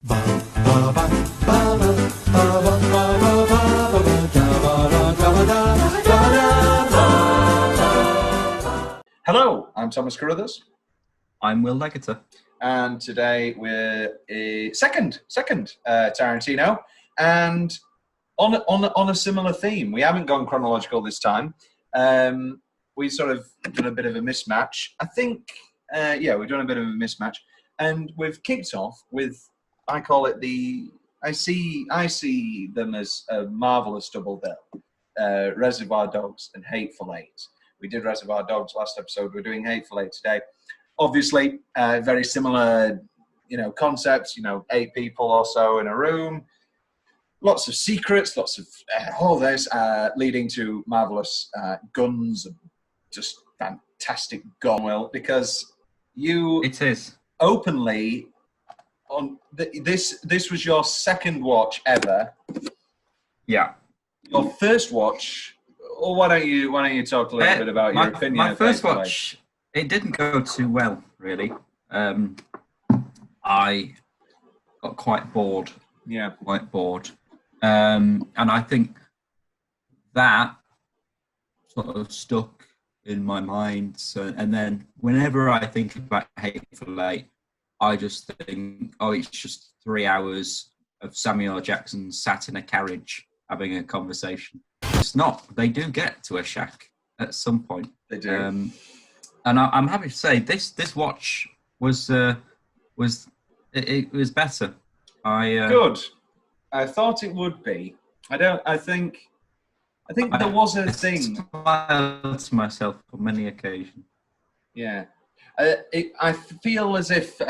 Hello, I'm Thomas Carruthers. I'm Will Leggetter. And today we're a second Tarantino, and on a similar theme. We haven't gone chronological this time. We sort of done a bit of a mismatch. I think, we've done a bit of a mismatch, and we've kicked off with, I call it I see them as a marvelous double bill. Reservoir Dogs and Hateful Eight. We did Reservoir Dogs last episode. We're doing Hateful Eight today. Obviously, very similar, concepts. 8 people or so in a room, lots of secrets, lots of all this, leading to marvelous guns, and just fantastic gun. Will, because it is openly on this was your second watch ever. Yeah. Your first watch. Well, why don't you talk a little bit about your opinion? My first watch, it didn't go too well, really. I got quite bored. Yeah, quite bored. And I think that sort of stuck in my mind. So, and then whenever I think about Hateful Eight, I just think, it's just 3 hours of Samuel L. Jackson sat in a carriage having a conversation. It's not. They do get to a shack at some point. They do. And I'm happy to say this watch was better. Good. I thought it would be. I think there was a thing. I smiled to myself on many occasions. Yeah. I feel as if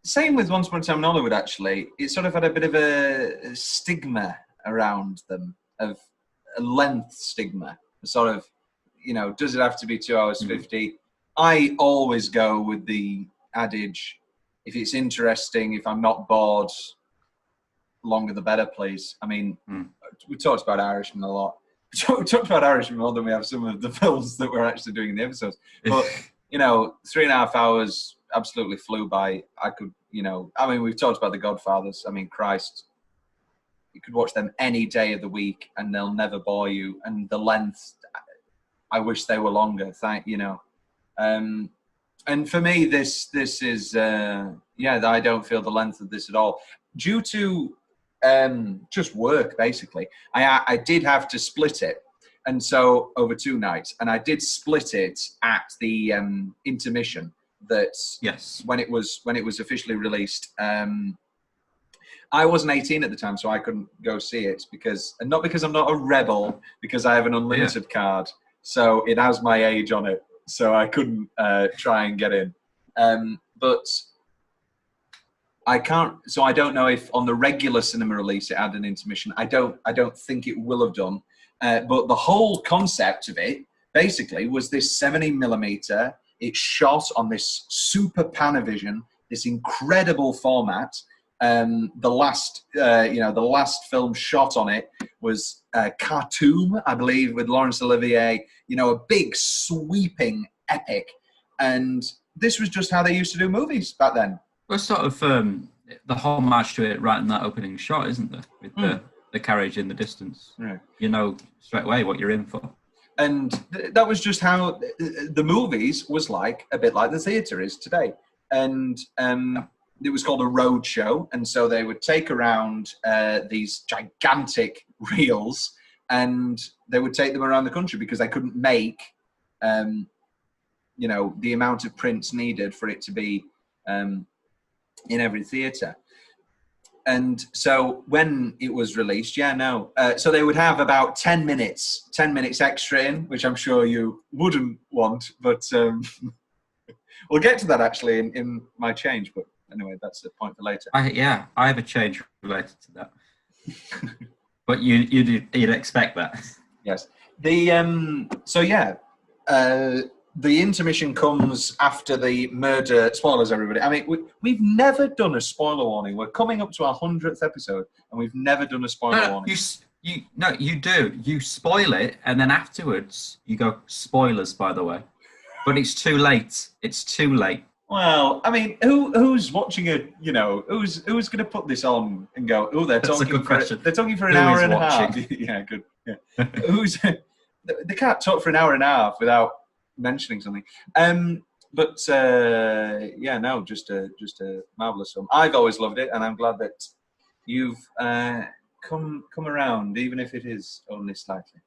same with Once Upon a Time in Hollywood. Actually, it sort of had a bit of a stigma around them, of a length stigma. Sort of, does it have to be 2 hours 50? I always go with the adage: if it's interesting, if I'm not bored, longer the better, please. I mean, we talked about Irishman a lot. We talked about Irishman more than we have some of the films that we're actually doing in the episodes. But 3.5 hours absolutely flew by. I could, we've talked about The Godfathers. I mean, Christ, you could watch them any day of the week and they'll never bore you. And the length, I wish they were longer. And for me, this is I don't feel the length of this at all, due to just work. Basically, I did have to split it, and so over 2 nights, and I did split it at the intermission. That yes, when it was officially released. I wasn't 18 at the time, so I couldn't go see it and not because I'm not a rebel, because I have an unlimited card, so it has my age on it, so I couldn't try and get in. But I can't. So I don't know if on the regular cinema release it had an intermission. I don't think it will have done. But the whole concept of it basically was this 70mm. It's shot on this super Panavision, this incredible format. The last film shot on it was Khartoum, I believe, with Laurence Olivier. A big sweeping epic, and this was just how they used to do movies back then. Well, sort of the whole match to it right in that opening shot, isn't there? With the carriage in the distance, right. You know straight away what you're in for. And that was just how the movies was like, a bit like the theatre is today. And it was called a road show. And so they would take around these gigantic reels, and they would take them around the country because they couldn't make, the amount of prints needed for it to be in every theatre. And so when it was released, so they would have about 10 minutes extra in, which I'm sure you wouldn't want, but we'll get to that actually in my change. But anyway, that's a point for later. I have a change related to that. But you'd expect that. Yes. The intermission comes after the murder. Spoilers, everybody. I mean, we've never done a spoiler warning. We're coming up to our 100th episode, and we've never done a spoiler warning. You do. You spoil it, and then afterwards you go, spoilers, by the way. But it's too late. It's too late. Well, I mean, who's watching it? You know, who's going to put this on and go? Oh, they're That's a talking good question. they're talking for an Who hour is and a watching? half. Yeah, good. Yeah, who's they can't talk for an hour and a half without mentioning something. But yeah, no, just a marvelous film. I've always loved it, and I'm glad that you've come around, even if it is only slightly.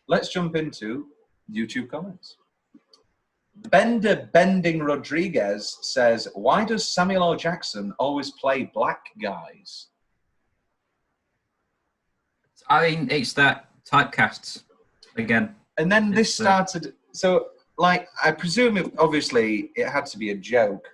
Let's jump into YouTube comments. Bender Bending Rodriguez says, "Why does Samuel L. Jackson always play black guys?" I mean, it's that typecasts again. And then this started. So, like, I presume obviously it had to be a joke.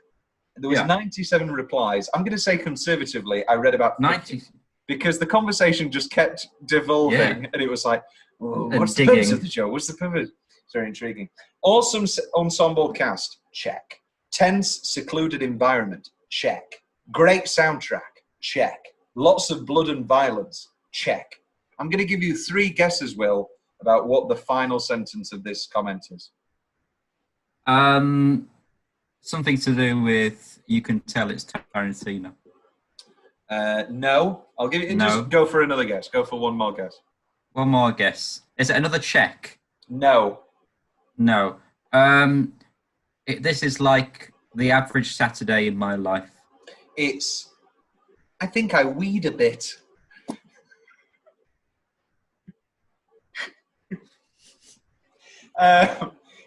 There was 97 replies. I'm going to say conservatively, I read about 90 because the conversation just kept devolving, and it was like, oh, what's the purpose of the joke? What's the purpose? It's very intriguing. Awesome ensemble cast, check. Tense, secluded environment, check. Great soundtrack, check. Lots of blood and violence, check. I'm going to give you 3 guesses, Will, about what the final sentence of this comment is. Something to do with, you can tell it's Tarantino. No. I'll give you, just go for another guess. Go for one more guess. One more guess. Is it another check? No. No. This is like the average Saturday in my life. It's, I think I weed a bit.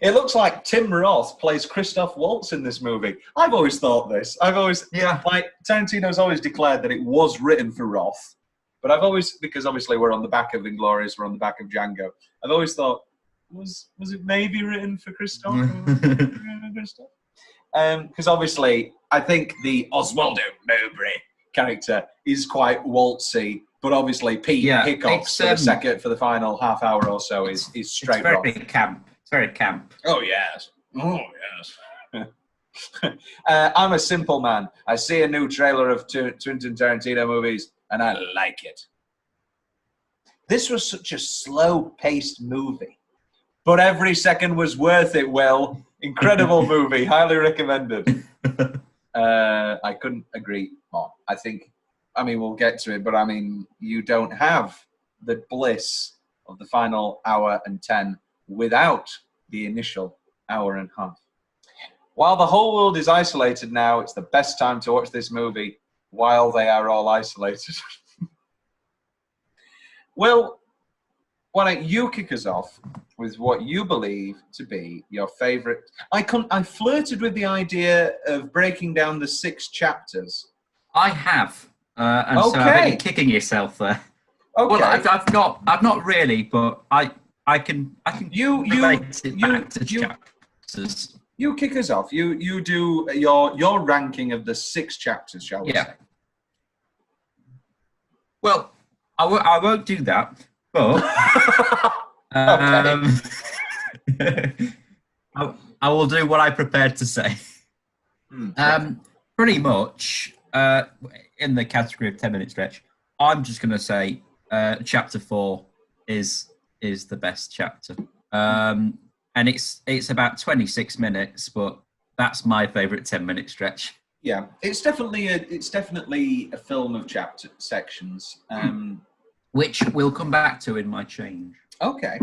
It looks like Tim Roth plays Christoph Waltz in this movie. I've always thought this. Like, Tarantino's always declared that it was written for Roth, but I've always, because obviously we're on the back of Inglourious, we're on the back of Django, I've always thought, was it maybe written for Christoph? Because obviously, I think the Oswaldo Mowbray character is quite waltzy, but obviously Pete Hickox for the final half hour or so is straight Roth. It's very camp. It's very camp. Oh, yes. I'm a simple man. I see a new trailer of Quentin Tarantino movies, and I like it. This was such a slow-paced movie, but every second was worth it, Will. Incredible movie. Highly recommended. I couldn't agree more. I mean, we'll get to it, but I mean, you don't have the bliss of the final hour and 10 without the initial hour and a half. While the whole world is isolated now, it's the best time to watch this movie while they are all isolated. Well, why don't you kick us off with what you believe to be your favourite? I flirted with the idea of breaking down the 6 chapters. I have. And so I bet you're kicking yourself there. Okay. Well, I've not really, but I can relate it back to chapters. You kick us off. You do your ranking of the 6 chapters, shall we say? Well, I won't do that, but I will do what I prepared to say. Pretty much in the category of 10-minute stretch, I'm just going to say chapter 4 is the best chapter. And it's about 26 minutes, but that's my favourite 10-minute stretch. Yeah, it's definitely a film of chapter sections, which we'll come back to in my change. Okay,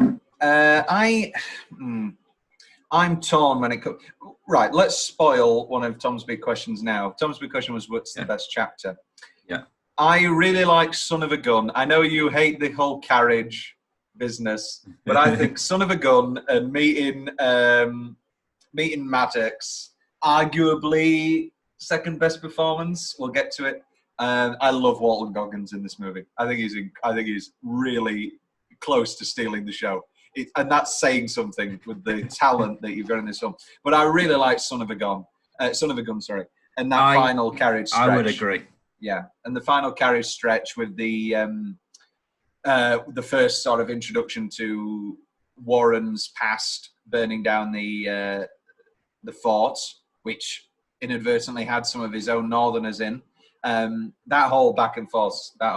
I'm torn when it comes. Right, let's spoil one of Tom's big questions now. Tom's big question was, what's the best chapter? Yeah, I really like Son of a Gun. I know you hate the whole carriage business, but I think Son of a Gun and meeting Maddox, arguably second best performance. We'll get to it. I love Walton Goggins in this movie. I think he's really close to stealing the show, and that's saying something with the talent that you've got in this film. But I really like Son of a Gun, sorry, and that final carriage stretch. I would agree. Yeah, and the final carriage stretch with the first sort of introduction to Warren's past, burning down the fort, which inadvertently had some of his own Northerners in. That whole back and forth. That's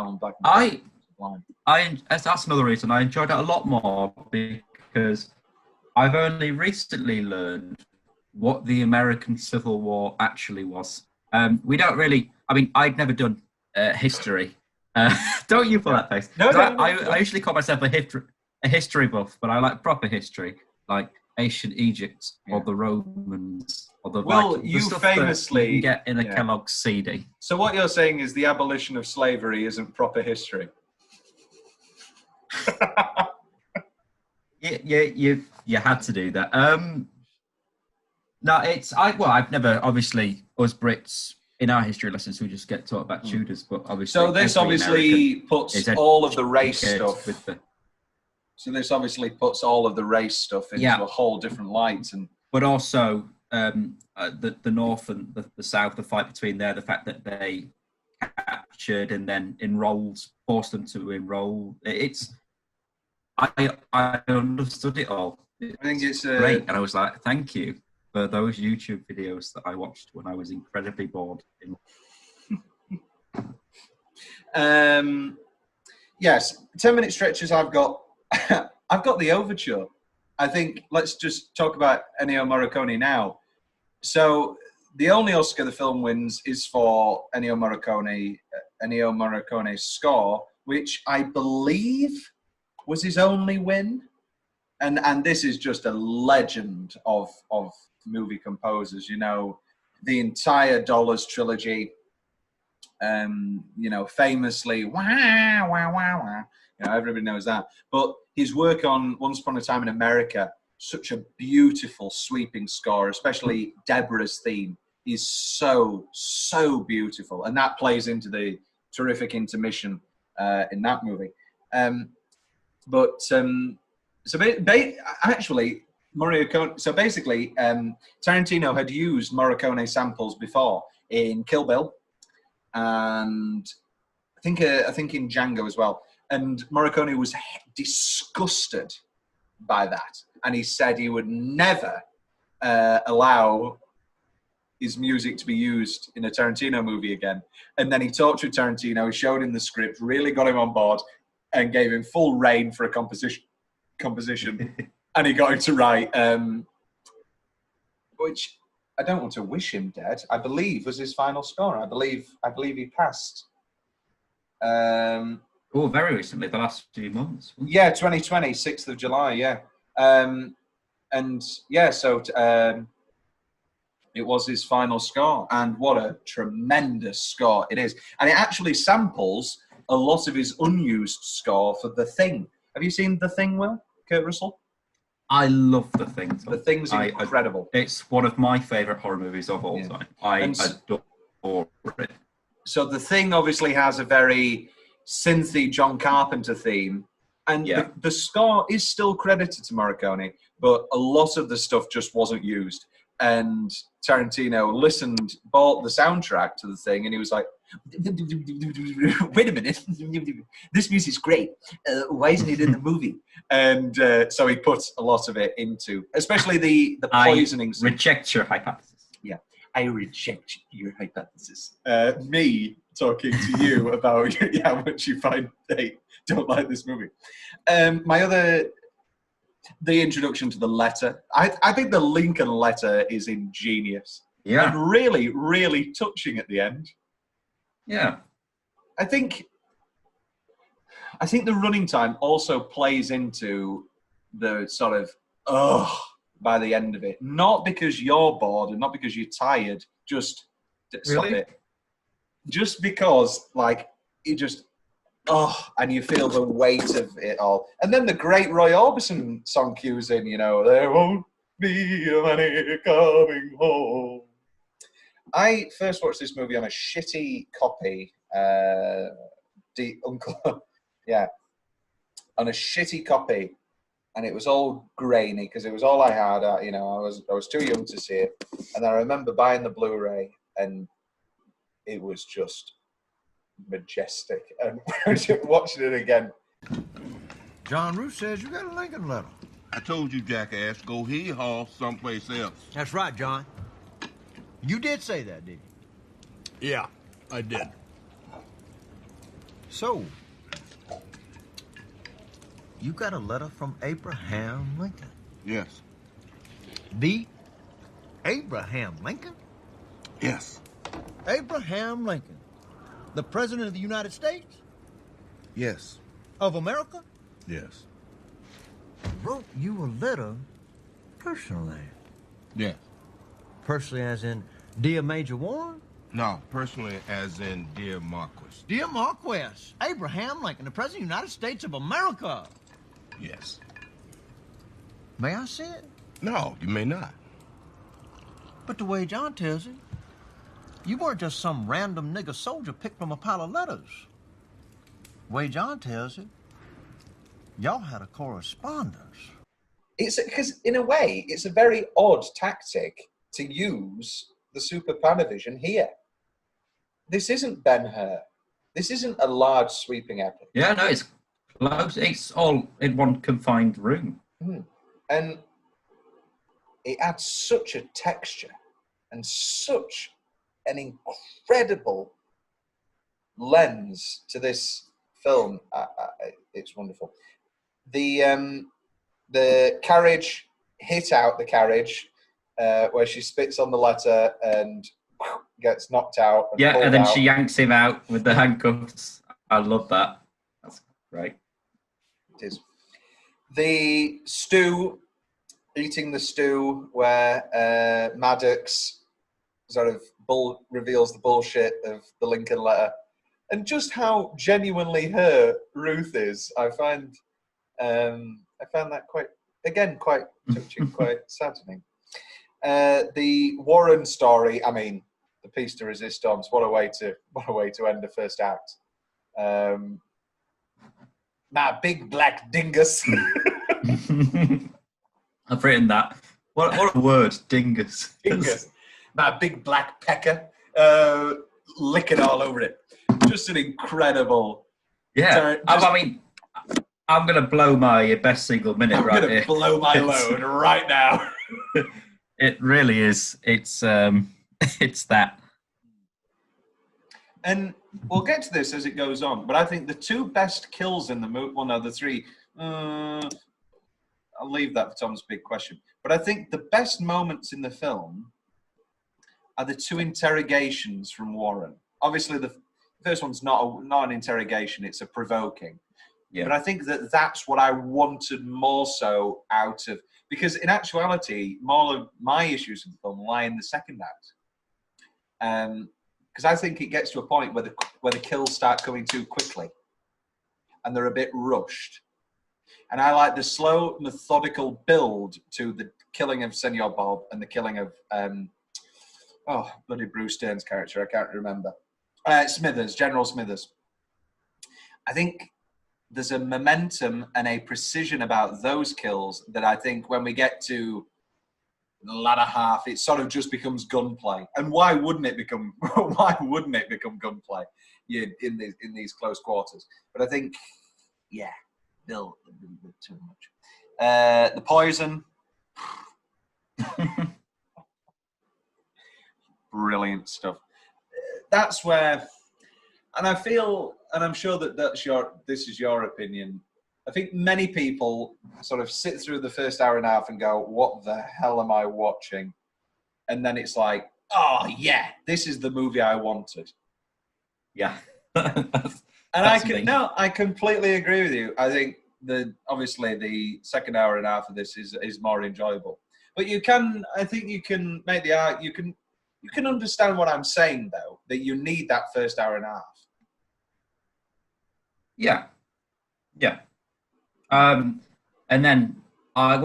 another reason I enjoyed it a lot more, because I've only recently learned what the American Civil War actually was. We don't really. I mean, I'd never done history. Don't you pull that face? No. I usually call myself a history buff, but I like proper history, like ancient Egypt or the Romans or the Vikings. You stuff famously that you can get in a Kellogg's CD. So what you're saying is the abolition of slavery isn't proper history. You had to do that. No, I've never, obviously, us Brits in our history lessons we just get taught about Tudors, but obviously. So this obviously puts all of the race stuff. So this obviously puts all of the race stuff into a whole different light, but also the North and the South, the fight between there, the fact that they captured and then forced them to enroll. I understood it all. I think it's great, and I was like, thank you for those YouTube videos that I watched when I was incredibly bored. Yes, 10-minute stretches. I've got the overture. I think let's just talk about Ennio Morricone now. So the only Oscar the film wins is for Ennio Morricone's score, which I believe was his only win. And this is just a legend of movie composers. You know, the entire Dollars trilogy. You know, famously, wah, wah, wah, wah. You know, everybody knows that. But his work on Once Upon a Time in America, such a beautiful, sweeping score, especially Deborah's theme, is so beautiful, and that plays into the terrific intermission in that movie. Actually, Morricone. So basically, Tarantino had used Morricone samples before in Kill Bill, and I think in Django as well. And Morricone was disgusted by that, and he said he would never allow his music to be used in a Tarantino movie again. And then he talked to Tarantino, he showed him the script, really got him on board, and gave him full reign for a composition, and he got him to write, which I don't want to wish him dead. I believe was his final score. I believe he passed. Very recently, the last few months. Yeah, 2020, 6th of July. Yeah, it was his final score, and what a tremendous score it is. And it actually samples a lot of his unused score for The Thing. Have you seen The Thing, Will? Kurt Russell? I love The Thing. The Thing's incredible. It's one of my favourite horror movies of all time. I adore it. So The Thing obviously has a very synthy John Carpenter theme, and the score is still credited to Morricone, but a lot of the stuff just wasn't used. And Tarantino bought the soundtrack to The Thing, and he was like, wait a minute, this music's great. Why isn't it in the movie? And so he put a lot of it into, especially the poisoning. I reject your hypothesis. Yeah, I reject your hypothesis. Me talking to you about how much you don't like this movie. The introduction to the letter. I think the Lincoln letter is ingenious. Yeah. And really, really touching at the end. Yeah. I think the running time also plays into the sort of, by the end of it. Not because you're bored and not because you're tired. Just stop it. Just because, like, it just... and you feel the weight of it all. And then the great Roy Orbison song cues in, you know, there won't be any coming home. I first watched this movie on a shitty copy, on a shitty copy, and it was all grainy because it was all I had. I was too young to see it, and I remember buying the Blu-ray, and it was just majestic, and watching it again. John Root says you got a Lincoln letter. I told you, jackass, go hee-haw someplace else. That's right, John. You did say that, didn't you? Yeah, I did. So, you got a letter from Abraham Lincoln? Yes. The Abraham Lincoln? Yes. Abraham Lincoln, the President of the United States? Yes. Of America? Yes. Wrote you a letter personally. Yes. Personally as in, Dear Major Warren? No, personally, as in dear Marquis. Dear Marquess, Abraham Lincoln, the President of the United States of America. Yes. May I see it? No, you may not. But the way John tells it, you weren't just some random nigger soldier picked from a pile of letters. The way John tells it, y'all had a correspondence. It's because, in a way, it's a very odd tactic to use the Super Panavision here. This isn't Ben-Hur. This isn't a large, sweeping epic. Yeah, no, it's close. It's all in one confined room. And it adds such a texture and such an incredible lens to this film. It's wonderful. The carriage hit out the carriage where she spits on the letter and gets knocked out. And then she yanks him out with the handcuffs. I love that. That's great. It is. The stew, eating the stew, where Maddox sort of reveals the bullshit of the Lincoln letter, and just how genuinely her Ruth is. I found that quite touching, quite saddening. The Warren story. I mean, the piece de resistance. What a way to end the first act. My big black dingus. I've written that. What a word, dingus. Dingus. My big black pecker. Licking all over it. Just an incredible. Yeah. I mean, I'm going to blow my best single minute I'm right gonna here. blow my load right now. It really is. It's it's that. And we'll get to this as it goes on, but I think the two best kills in the movie, well, no, the three, I'll leave that for Tom's big question. But I think the best moments in the film are the two interrogations from Warren. Obviously, the first one's not an interrogation, it's a provoking. Yeah. But I think that's what I wanted more so out of, because in actuality, more of my issues with the film lie in the second act. Because I think it gets to a point where the kills start coming too quickly, and they're a bit rushed. And I like the slow, methodical build to the killing of Senor Bob and the killing of bloody Bruce Dern's character. I can't remember. Smithers, General Smithers. I think there's a momentum and a precision about those kills that I think when we get to the latter half, it sort of just becomes gunplay. And why wouldn't it become gunplay in these close quarters? But I think, yeah, they'll too much. The poison. Brilliant stuff. That's where, and I feel, and I'm sure that this is your opinion. I think many people sort of sit through the first hour and a half and go, what the hell am I watching? And then it's like, oh yeah, this is the movie I wanted. Yeah. I completely agree with you. I think obviously the second hour and a half of this is more enjoyable. But I think you can make the argument, you can understand what I'm saying though, that you need that first hour and a half. Yeah. Yeah. And then, I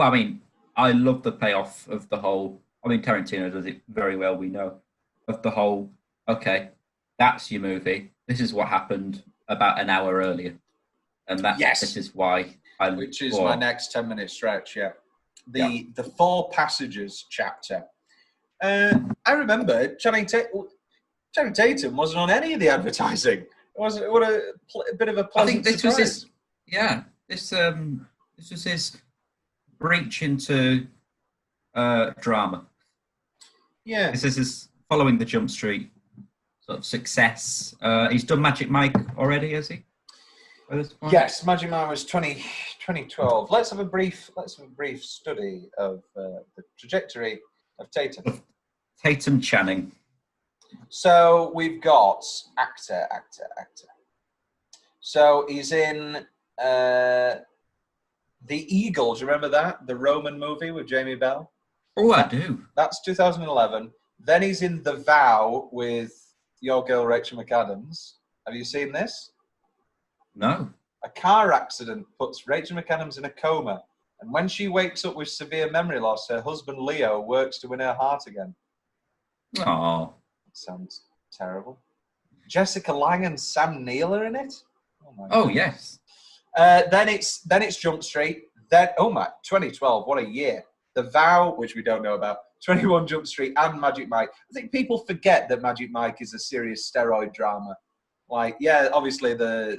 love the payoff of the whole, Tarantino does it very well, we know, of the whole, okay, that's your movie. This is what happened about an hour earlier. And this is why Which is my next 10-minute stretch, yeah. The Four Passages chapter. I remember Channing Tatum wasn't on any of the advertising. What a bit of a pleasant this surprise. Was this was his breach into drama. Yeah. This is his following the Jump Street sort of success. He's done Magic Mike already, has he? By this point? Yes, Magic Mike was 2012. Let's have a brief study of the trajectory of Tatum. Tatum Channing. So we've got actor. So he's in The Eagle. Do you remember that? The Roman movie with Jamie Bell? Oh, I do. That's 2011. Then he's in The Vow with your girl Rachel McAdams. Have you seen this? No. A car accident puts Rachel McAdams in a coma, and when she wakes up with severe memory loss, her husband Leo works to win her heart again. Oh. Sounds terrible. Jessica Lange and Sam Neill are in it. Oh yes. Then it's Jump Street. Then 2012. What a year! The Vow, which we don't know about. 21 Jump Street and Magic Mike. I think people forget that Magic Mike is a serious steroid drama. Like, yeah, obviously the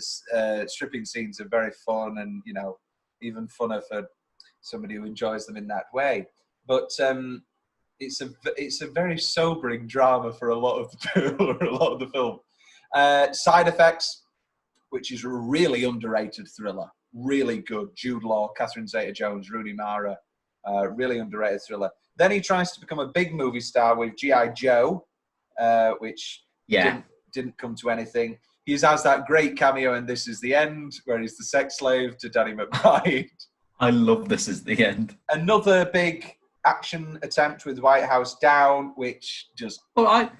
stripping scenes are very fun, and even funner for somebody who enjoys them in that way. But it's a very sobering drama for a lot of the film. Side Effects, which is a really underrated thriller, really good. Jude Law, Catherine Zeta-Jones, Rooney Mara, really underrated thriller. Then he tries to become a big movie star with G.I. Joe, which didn't come to anything. He has that great cameo in This Is the End, where he's the sex slave to Danny McBride. I love This Is the End. Another big action attempt with White House Down, which just... Well, I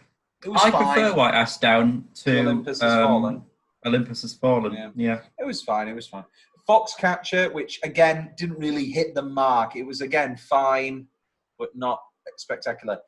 prefer White House Down to Olympus Has Fallen. Olympus Has Fallen, yeah. It was fine. Foxcatcher, which, again, didn't really hit the mark. It was, again, fine, but not spectacular.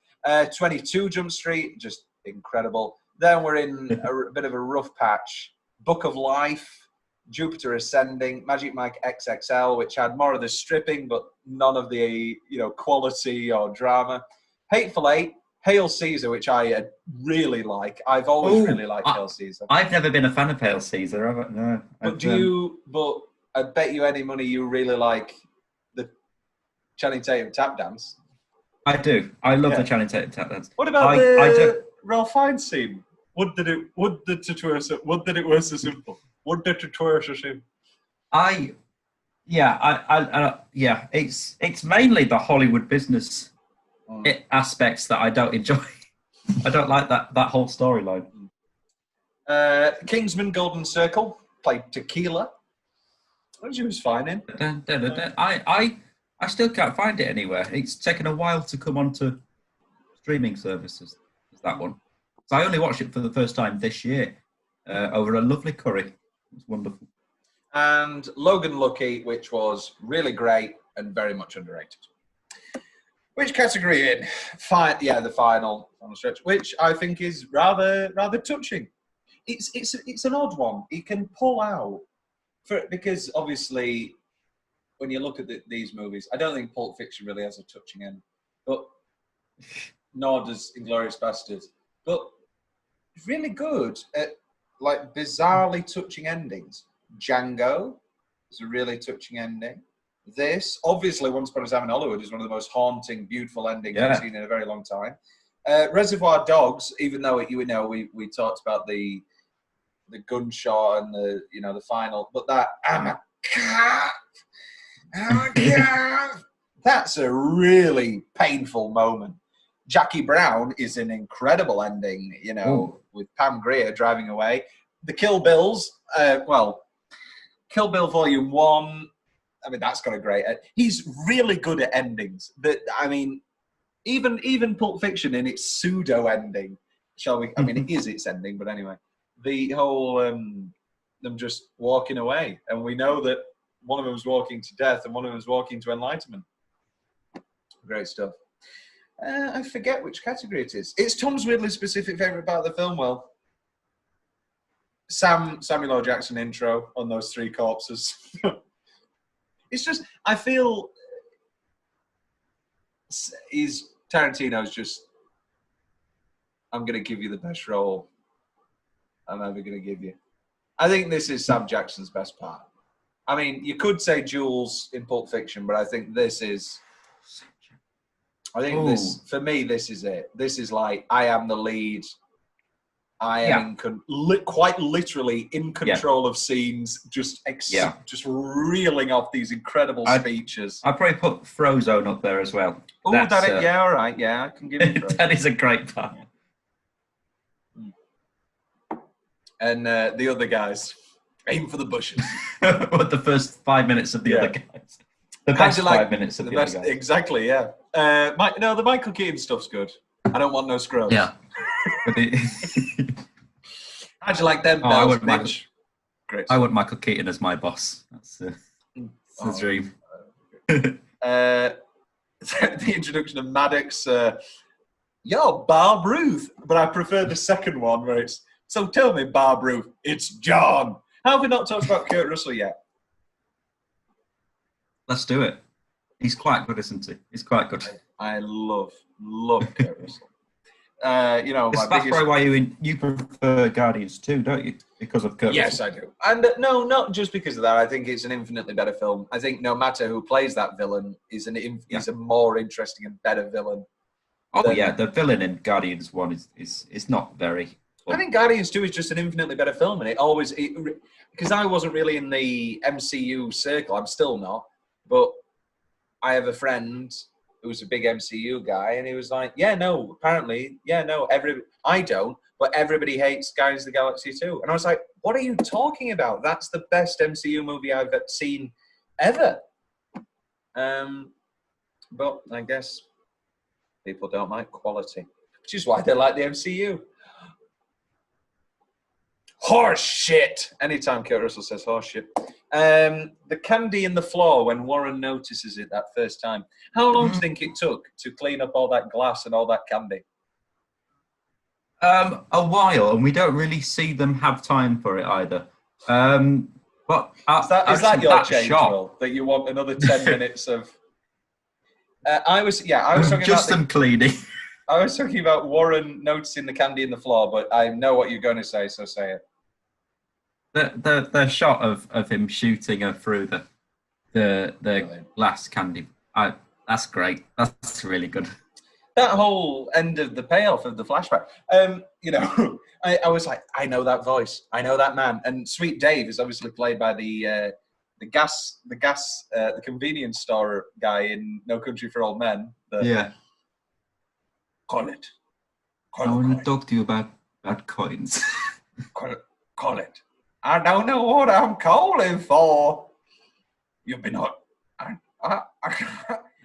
22 Jump Street, just incredible. Then we're in a bit of a rough patch. Book of Life, Jupiter Ascending, Magic Mike XXL, which had more of the stripping, but none of the quality or drama. Hateful Eight, Hail Caesar, which I really like. I've always really liked Hail Caesar. I've never been a fan of Hail Caesar, have I? No. But I bet you any money you really like the Channing Tatum tap dance. I do. I love the Channing Tatum tap dance. What about the Ralph Fiennes scene? Would that it were so simple? Would that it were so simple? It's mainly the Hollywood business aspects that I don't enjoy. I don't like that whole storyline. Kingsman Golden Circle played Tequila, which was fine in. I still can't find it anywhere. It's taken a while to come onto streaming services. That one. So I only watched it for the first time this year over a lovely curry. It's wonderful. And Logan Lucky, which was really great and very much underrated. Which category in? The final stretch, which I think is rather touching. It's an odd one. It can pull out because obviously when you look at these movies, I don't think Pulp Fiction really has a touching end, but nor does Inglourious Basterds. But it's really good at like bizarrely touching endings. Django is a really touching ending. This, obviously, Once Upon a Time in Hollywood is one of the most haunting, beautiful endings I've seen in a very long time. Reservoir Dogs, even though we talked about the gunshot and the final, but that I'm a cat, that's a really painful moment. Jackie Brown is an incredible ending, with Pam Grier driving away. The Kill Bills, Kill Bill Volume 1, I mean, that's got a great... he's really good at endings. But, I mean, even Pulp Fiction in its pseudo-ending, shall we... I mean, it is its ending, but anyway. The whole... them just walking away. And we know that one of them is walking to death and one of them is walking to enlightenment. Great stuff. I forget which category it is. It's Tom's weirdly specific favourite part of the film, well. Samuel L. Jackson intro on those three corpses. It's just, I feel Tarantino's just, I'm going to give you the best role I'm ever going to give you. I think this is Sam Jackson's best part. I mean, you could say Jules in Pulp Fiction, but I think this is, for me, this is it. This is like, I am the lead. I am quite literally in control of scenes, just reeling off these incredible speeches. I'd probably put Frozone up there as well. Oh, all right, yeah, I can give you Frozone. That is a great part. And the other guys, aim for the bushes. What, the first 5 minutes of the other guys? The best 5 minutes of the other guys. Exactly, yeah. The Michael Keaton stuff's good. I don't want no scrubs. Yeah. How'd you like them bells, bitch? Great. I want Michael Keaton as my boss. That's the dream. The introduction of Maddox. You're Barb Ruth. But I prefer the second one where it's, so tell me, Barb Ruth, it's John. How have we not talked about Kurt Russell yet? Let's do it. He's quite good, isn't he? He's quite good. I love Kurt Russell. That's probably why you prefer Guardians 2, don't you? Because of Kurt Russell. I do. And no, not just because of that. I think it's an infinitely better film. I think no matter who plays that villain is a more interesting and better villain. The villain in Guardians 1 is not very fun. I think Guardians 2 is just an infinitely better film, and because I wasn't really in the MCU circle, I'm still not, but I have a friend who's a big MCU guy, and he was like, I don't, but everybody hates Guardians of the Galaxy 2. And I was like, what are you talking about? That's the best MCU movie I've seen ever. But I guess people don't like quality, which is why they like the MCU. Horse shit! Anytime Kurt Russell says horse shit. The candy in the floor when Warren notices it that first time. How long do you think it took to clean up all that glass and all that candy? A while, and we don't really see them have time for it either. But is that your change, Will, that you want another 10 minutes of? I was talking just some cleaning. I was talking about Warren noticing the candy in the floor, but I know what you're going to say, so say it. The shot of him shooting her through the glass candy. That's great. That's really good. That whole end of the payoff of the flashback. I was like, I know that voice. I know that man. And Sweet Dave is obviously played by the convenience store guy in No Country for Old Men. Call it. I want to talk to you about coins. Call it. I don't know what I'm calling for. You've been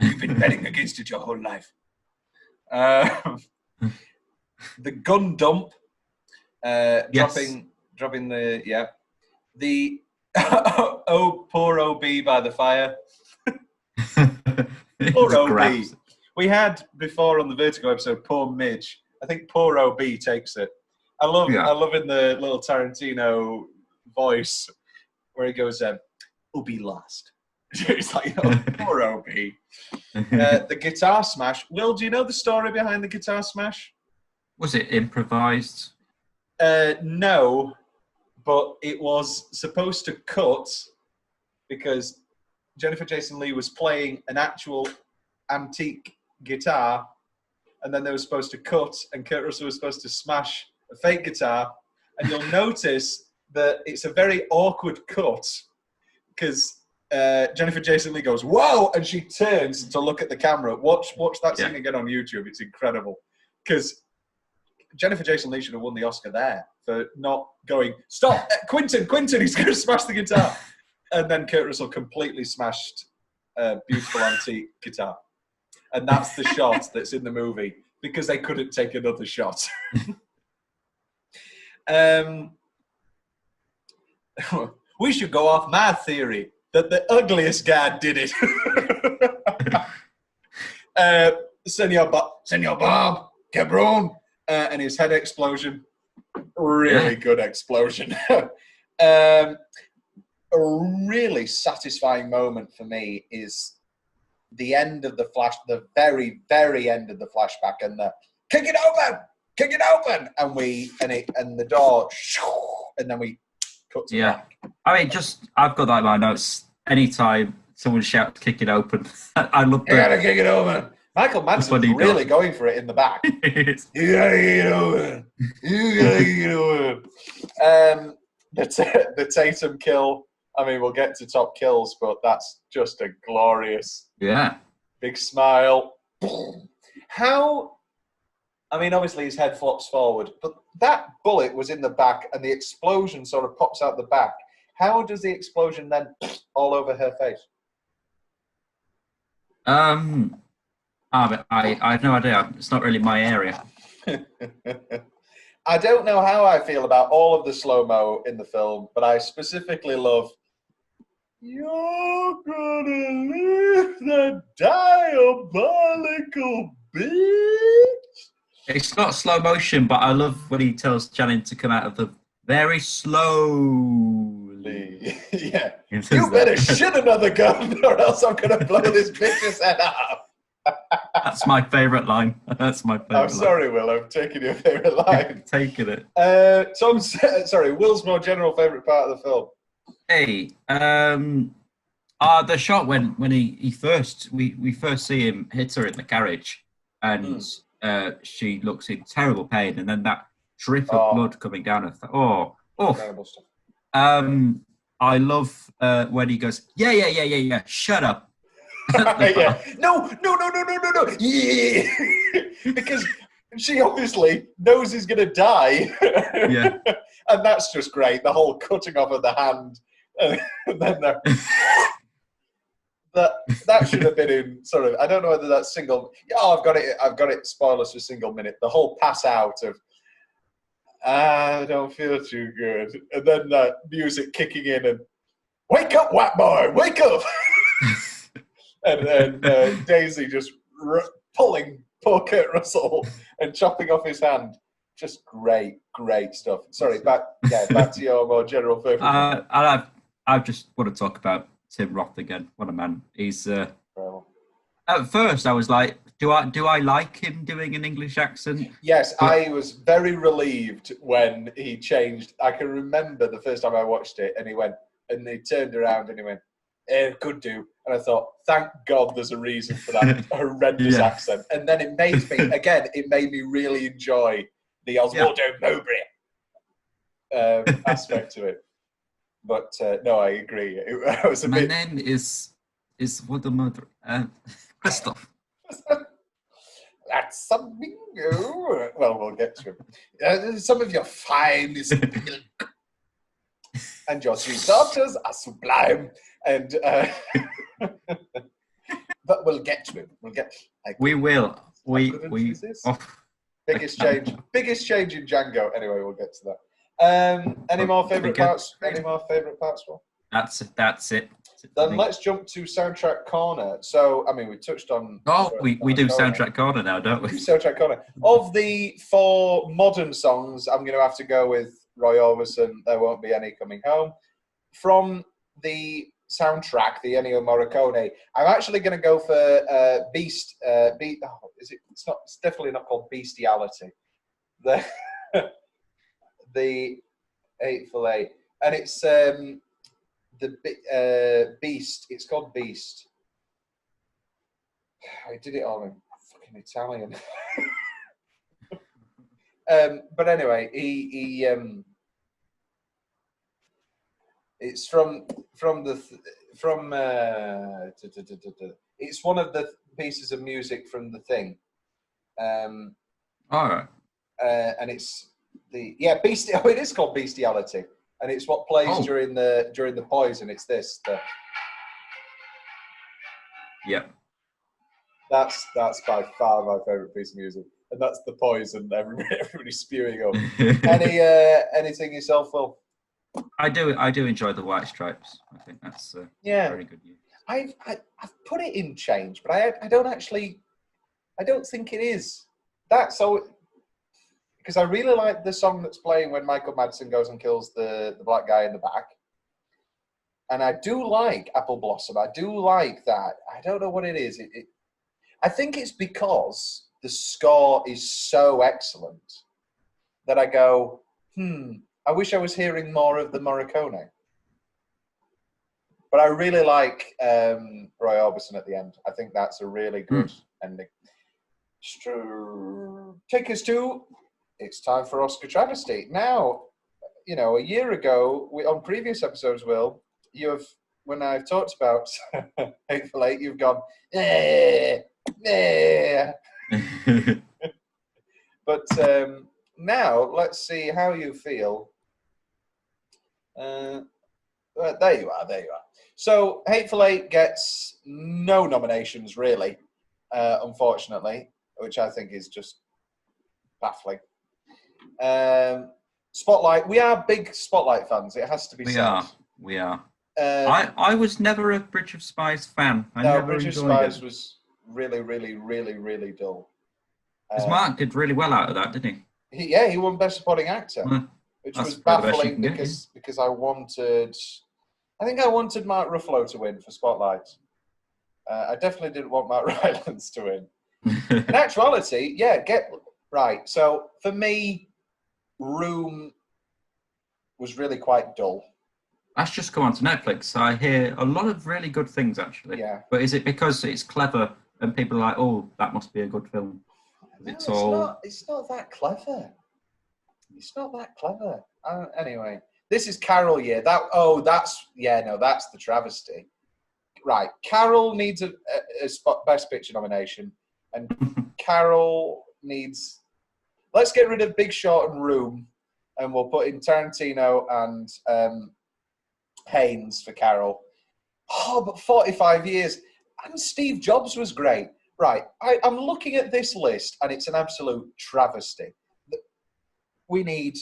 you've been betting against it your whole life. The gun dump. Dropping the oh poor OB by the fire. Poor OB. We had before on the Vertigo episode, poor Midge. I think poor OB takes it. I love in the little Tarantino voice where he goes, OB lost. It's like, poor OB. The guitar smash. Will, do you know the story behind the guitar smash? Was it improvised? No, but it was supposed to cut because Jennifer Jason Leigh was playing an actual antique guitar, and then they were supposed to cut, and Kurt Russell was supposed to smash a fake guitar, and you'll notice that it's a very awkward cut because Jennifer Jason Leigh goes, whoa, and she turns to look at the camera. Watch that scene again on YouTube. It's incredible because Jennifer Jason Leigh should have won the Oscar there for not going, stop, Quentin, he's going to smash the guitar. And then Kurt Russell completely smashed a beautiful antique guitar. And that's the shot that's in the movie because they couldn't take another shot. We should go off my theory that the ugliest guy did it. Senor Bob, Cabron, and his head explosion. Really good explosion. A really satisfying moment for me is the end of the the very, very end of the flashback, and the kick it open, and the door, and then we cut to back. I mean, I've got that in my notes. Anytime someone shouts "kick it open," I love that. You gotta kick it open. Michael Madsen's really going for it in the back. You gotta get over. You gotta get over. The Tatum kill. I mean, we'll get to top kills, but that's just a glorious. Yeah. Big smile. How? I mean, obviously his head flops forward, but that bullet was in the back, and the explosion sort of pops out the back. How does the explosion then all over her face? I have no idea. It's not really my area. I don't know how I feel about all of the slow-mo in the film, but I specifically love "You're gonna live the diabolical bitch." It's not slow motion, but I love when he tells Channing to come out of the very slowly. Yeah. You better shoot another gun or else I'm going to blow this bitch's head off. That's my favourite line. That's my favourite I'm sorry, Will. I'm taking your favourite line. Taking it. Tom's, sorry, Will's more general favourite part of the film. Hey, the shot when we first see him hit her in the carriage, and she looks in terrible pain, and then that drip of blood coming down her. Terrible stuff. I love when he goes, yeah, shut up. Yeah. No. Yeah. Because she obviously knows he's going to die. Yeah. And that's just great. The whole cutting off of the hand. And then that should have been in sort of, I don't know whether that's single. Oh, I've got it. Spoilers for single minute. The whole pass out of, I don't feel too good. And then that music kicking in and, wake up, white boy, wake up. and Daisy just pulling poor Kurt Russell and chopping off his hand. Just great stuff. Sorry, back to your more general favourite. I just want to talk about Tim Roth again. What a man. He's at first I was like, do I like him doing an English accent? Yes, I was very relieved when he changed. I can remember the first time I watched it, and he turned around and he went, could do. And I thought, thank God there's a reason for that horrendous accent. And then it made me really enjoy the Oswaldo Mowbray aspect to it. But no, I agree. My name is Voldemort. Christoph. That's something new. Well, we'll get to it. Some of your finest milk and your three daughters are sublime. And but we'll get to it. We will. Biggest change in Django. Anyway, we'll get to that. Any more favourite parts? Will? That's it. Then let's jump to Soundtrack Corner. So, I mean, we touched on... we do Soundtrack Corner now, don't we? Soundtrack Corner. Of the 4 modern songs, I'm going to have to go with Roy Orbison, There Won't Be Any Coming Home. From the soundtrack, the Ennio Morricone, I'm actually going to go for Beast. It's definitely not called Bestiality. The Hateful Eight. And it's... Beast. It's called Beast. I did it all in fucking Italian. But anyway, he it's it's one of the pieces of music from The Thing. All right. And it's it is called Bestiality. And it's what plays during the poison. It's this. That's by far my favourite piece of music, and that's the poison. Everybody's spewing up. Anything yourself, Will? I do enjoy the White Stripes. I think that's very good use. I've put it in change, but I don't think it is. That's so. Because I really like the song that's playing when Michael Madsen goes and kills the black guy in the back. And I do like Apple Blossom. I do like that. I don't know what it is. I think it's because the score is so excellent that I go, I wish I was hearing more of the Morricone. But I really like Roy Orbison at the end. I think that's a really good ending. Take us to, it's time for Oscar Travesty. Now, you know, a year ago, on previous episodes, Will, when I've talked about Hateful Eight, you've gone, eh. But now, let's see how you feel. There you are. So, Hateful Eight gets no nominations, really, unfortunately, which I think is just baffling. Spotlight. We are big Spotlight fans. It has to be said. We are. I was never a Bridge of Spies fan. Bridge of Spies was really, really, really, really dull. Because Mark did really well out of that, didn't he? He won Best Supporting Actor, which was baffling because I think I wanted Mark Ruffalo to win for Spotlight. I definitely didn't want Mark Rylance to win. In actuality, right. So for me, Room was really quite dull. That's just come onto Netflix. I hear a lot of really good things, actually. Yeah. But is it because it's clever and people are like, oh, that must be a good film? No, it's not that clever. It's not that clever. Anyway, this is Carol year. That's the travesty. Right. Carol needs a Best Picture nomination. And Carol needs... Let's get rid of Big Short and Room. And we'll put in Tarantino and Haynes for Carol. Oh, but 45 years. And Steve Jobs was great. Right, I'm looking at this list, and it's an absolute travesty. We need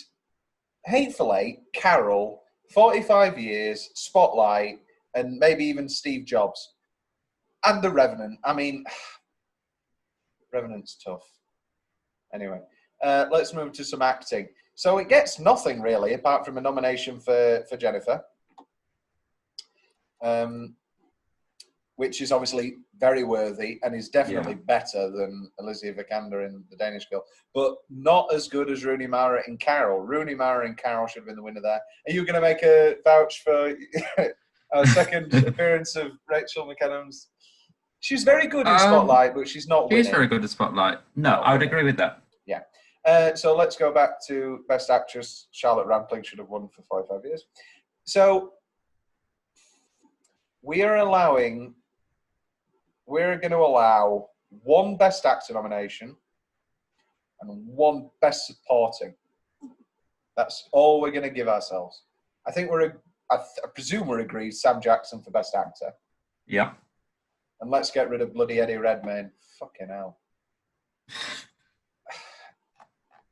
Hateful Eight, Carol, 45 years, Spotlight, and maybe even Steve Jobs. And The Revenant. I mean, Revenant's tough. Anyway, let's move to some acting. So it gets nothing, really, apart from a nomination for Jennifer. Which is obviously very worthy and is definitely better than Alicia Vikander in The Danish Girl, but not as good as Rooney Mara in Carol. Rooney Mara in Carol should have been the winner there. Are you going to make a vouch for a second appearance of Rachel McAdams? She's very good in Spotlight, but she's not winning. She's very good in Spotlight. No, I would agree with that. Yeah. So let's go back to Best Actress. Charlotte Rampling should have won for 45 years. So we're going to allow one Best Actor nomination and one Best Supporting. That's all we're going to give ourselves. I think I presume we're agreed Sam Jackson for Best Actor. Yeah. And let's get rid of bloody Eddie Redmayne. Fucking hell.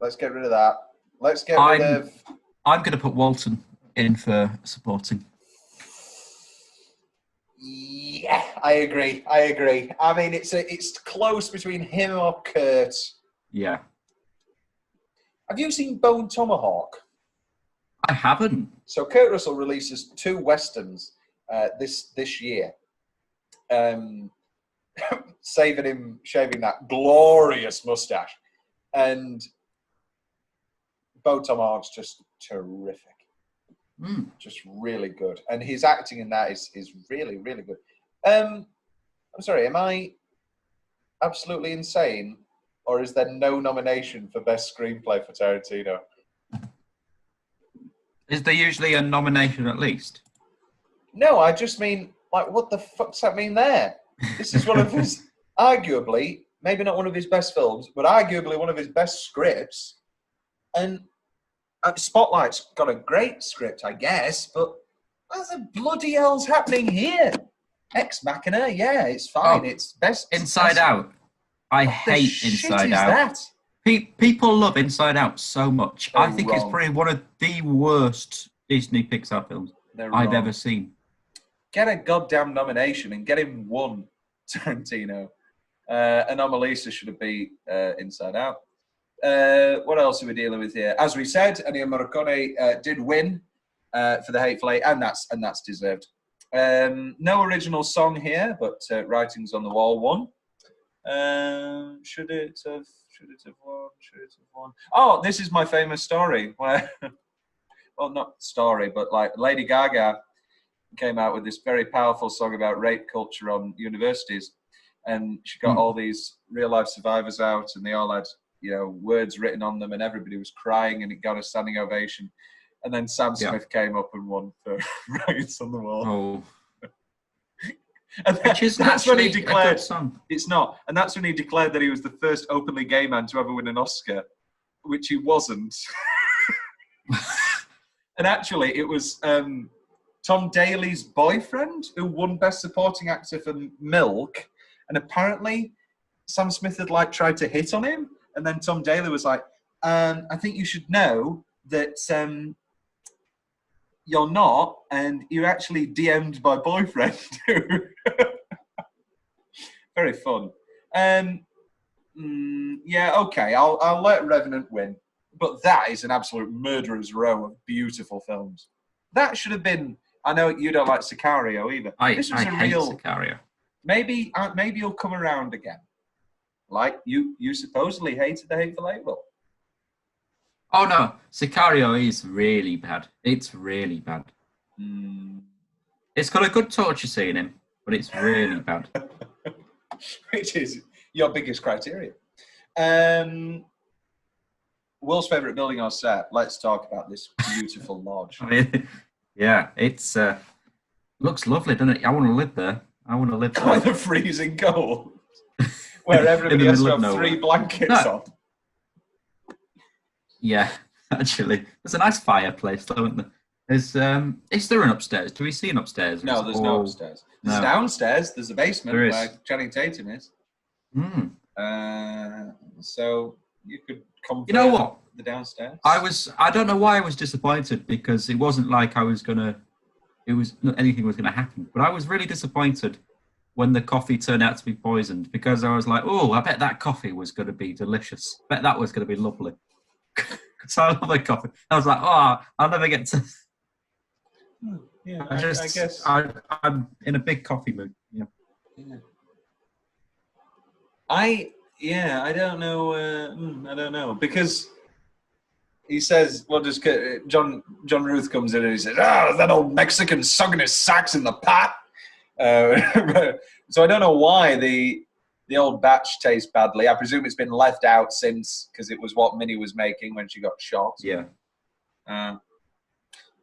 Let's get rid of that. Let's get rid of... I'm going to put Walton in for supporting. Yeah, I agree. I mean, it's close between him or Kurt. Yeah. Have you seen Bone Tomahawk? I haven't. So Kurt Russell releases 2 westerns this year, saving him shaving that glorious mustache, and Bone Tomahawk's just terrific. Just really good, and his acting in that is really, really good. I'm sorry, am I absolutely insane, or is there no nomination for Best Screenplay for Tarantino? Is there usually a nomination at least? No, I just mean, like, what the fuck does that mean there? This is one of his, arguably, maybe not one of his best films, but arguably one of his best scripts, and Spotlight's got a great script, I guess, but what the bloody hell's happening here? Ex Machina, yeah, it's fine. It's best. Inside Out. I hate Inside Out. People love Inside Out so much. I think it's probably one of the worst Disney Pixar films I've ever seen. Get a goddamn nomination and get him one, Tarantino. Anomalisa should have beat Inside Out. What else are we dealing with here? As we said, Ennio Morricone did win for The Hateful Eight, and that's deserved. No original song here, but Writings on the Wall won. Should it have won? Oh, this is my famous story where, well, not story, but like Lady Gaga came out with this very powerful song about rape culture on universities. and she got all these real life survivors out, and they all had, you know, words written on them, and everybody was crying, and it got a standing ovation. And then Sam Smith came up and won for Writes on the Wall. Oh. And that's when he declared it's not. And that's when he declared that he was the first openly gay man to ever win an Oscar, which he wasn't. And actually, it was Tom Daly's boyfriend who won Best Supporting Actor for Milk. And apparently, Sam Smith had like tried to hit on him, and then Tom Daly was like, "I think you should know that you're not, and you're actually DM'd by boyfriend." Very fun. Yeah, okay, I'll let Revenant win, but that is an absolute murderer's row of beautiful films. That should have been. I know you don't like Sicario either. This was I hate Sicario. Maybe you'll come around again. Like you supposedly hated The Hateful Eight. Oh no, Sicario is really bad. It's really bad. It's got a good torture scene in, but it's really bad. Which is your biggest criteria. Will's favourite building or set? Let's talk about this beautiful lodge. I mean, yeah, it's looks lovely, doesn't it? I want to live there. I want to live there. With the freezing cold, where everybody has to have 3 blankets on. Yeah, actually, there's a nice fireplace, though, isn't there? Is there an upstairs? Do we see an upstairs? No, there's no upstairs. There's downstairs. There's a basement where Channing Tatum is. So you could come. You know what? The downstairs. I don't know why I was disappointed, because it wasn't like anything was gonna happen. But I was really disappointed when the coffee turned out to be poisoned, because I was like, oh, I bet that coffee was gonna be delicious. I bet that was gonna be lovely. Because I love the coffee. I was like, oh, I'll never get to. Yeah, I guess I'm in a big coffee mood. Yeah. I don't know. I don't know, because he says, well, just John Ruth comes in and he says, that old Mexican sucking his sacks in the pot. So I don't know why the old batch tastes badly. I presume it's been left out since, because it was what Minnie was making when she got shot. Yeah.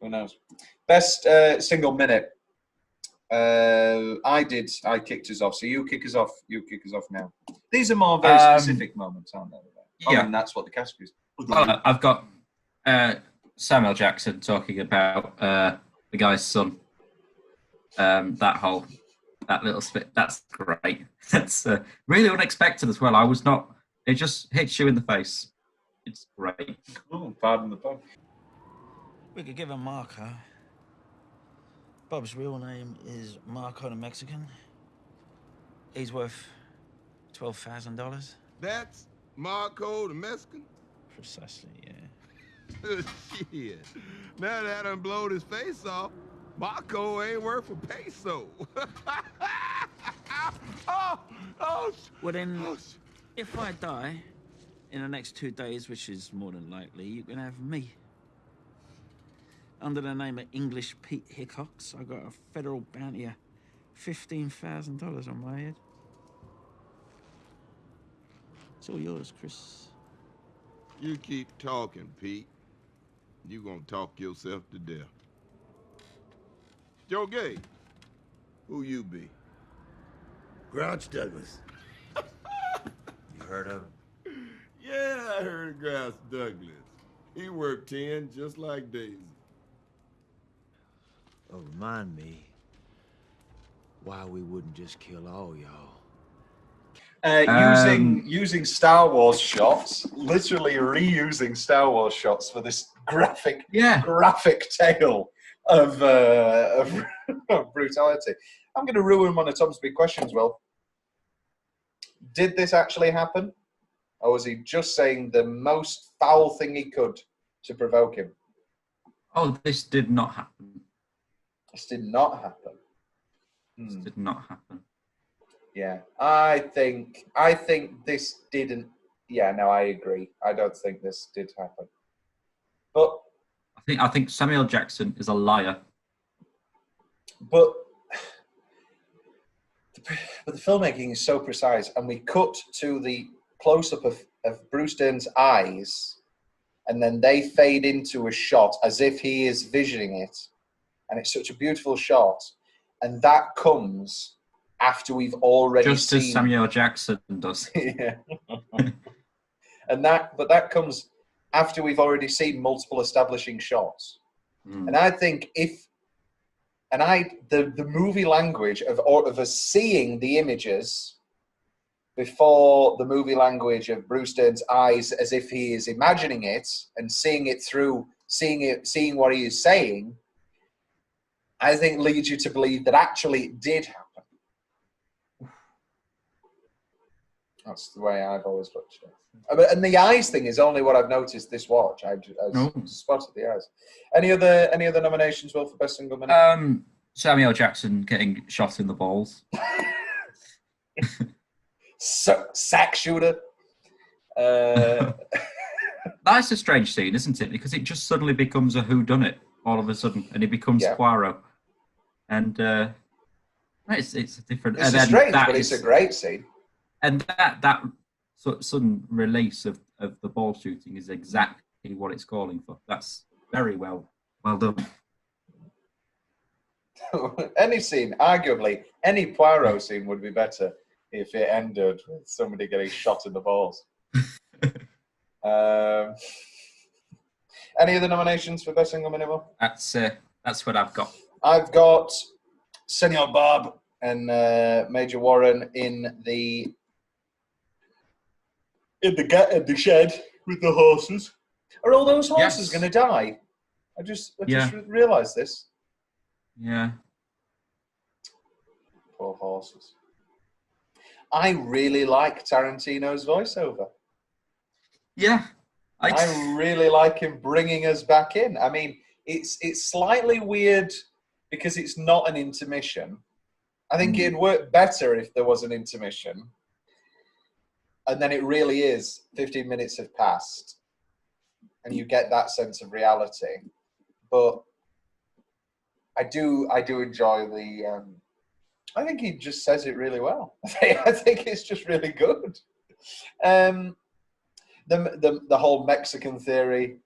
Who knows? Best single minute. I kicked us off. So you kick us off. You kick us off now. These are more very specific moments, aren't they? Yeah. And that's what the category is. Well, I've got Samuel Jackson talking about the guy's son. That little spit. That's great. That's really unexpected as well. I was not. It just hits you in the face. It's great. Oh, pardon the pun. We could give a marker. Bob's real name is Marco the Mexican. He's worth $12,000. That's Marco the Mexican? Precisely, yeah. Shit. Now that I done blowed his face off, Marco ain't worth a peso. Well then, if I die in the next 2 days, which is more than likely, you can have me. Under the name of English Pete Hickox, I got a federal bounty of $15,000 on my head. It's all yours, Chris. You keep talking, Pete. You gonna talk yourself to death. Joe Gay, who you be? Grouch Douglas. You heard of him? Yeah, I heard of Grouch Douglas. He worked 10 just like Daisy. Oh, remind me why we wouldn't just kill all y'all. Using Star Wars shots, literally reusing Star Wars shots for this graphic tale of brutality. I'm going to ruin one of Tom's big questions, Will. Did this actually happen? Or was he just saying the most foul thing he could to provoke him? Oh, this did not happen. This did not happen. This did not happen. Yeah, I think this didn't. Yeah, no, I agree. I don't think this did happen. But I think Samuel Jackson is a liar. But the but the filmmaking is so precise, and we cut to the close-up of Bruce Dern's eyes, and then they fade into a shot as if he is visioning it, and it's such a beautiful shot, and that comes after we've already Just seen... as Samuel Jackson does. Yeah. But that comes after we've already seen multiple establishing shots. And I think the movie language of us seeing the images before the movie language of Bruce Dern's eyes as if he is imagining it and seeing it through, seeing what he is saying, I think leads you to believe that actually it did happen. That's the way I've always looked at it. And the eyes thing is only what I've noticed this watch. I spotted the eyes. Any other nominations, Will, for best single minute? Samuel Jackson getting shot in the balls. Sack shooter. That's a strange scene, isn't it? Because it just suddenly becomes a whodunit all of a sudden, and he becomes Poirot. And it's a different. It's strange, but it's a great scene. And that sort of sudden release of the ball shooting is exactly what it's calling for. That's very well done. Any scene, arguably, any Poirot scene would be better if it ended with somebody getting shot in the balls. Any other nominations for best single minute? That's what I've got. I've got Senor Bob and Major Warren in the shed with the horses. Are all those horses going to die? I just realised this. Yeah. Poor horses. I really like Tarantino's voiceover. Yeah. I really like him bringing us back in. I mean, it's slightly weird because it's not an intermission. I think it'd work better if there was an intermission. And then it really is 15 minutes have passed and you get that sense of reality. But I do enjoy the I think he just says it really well. I think it's just really good. The whole Mexican theory,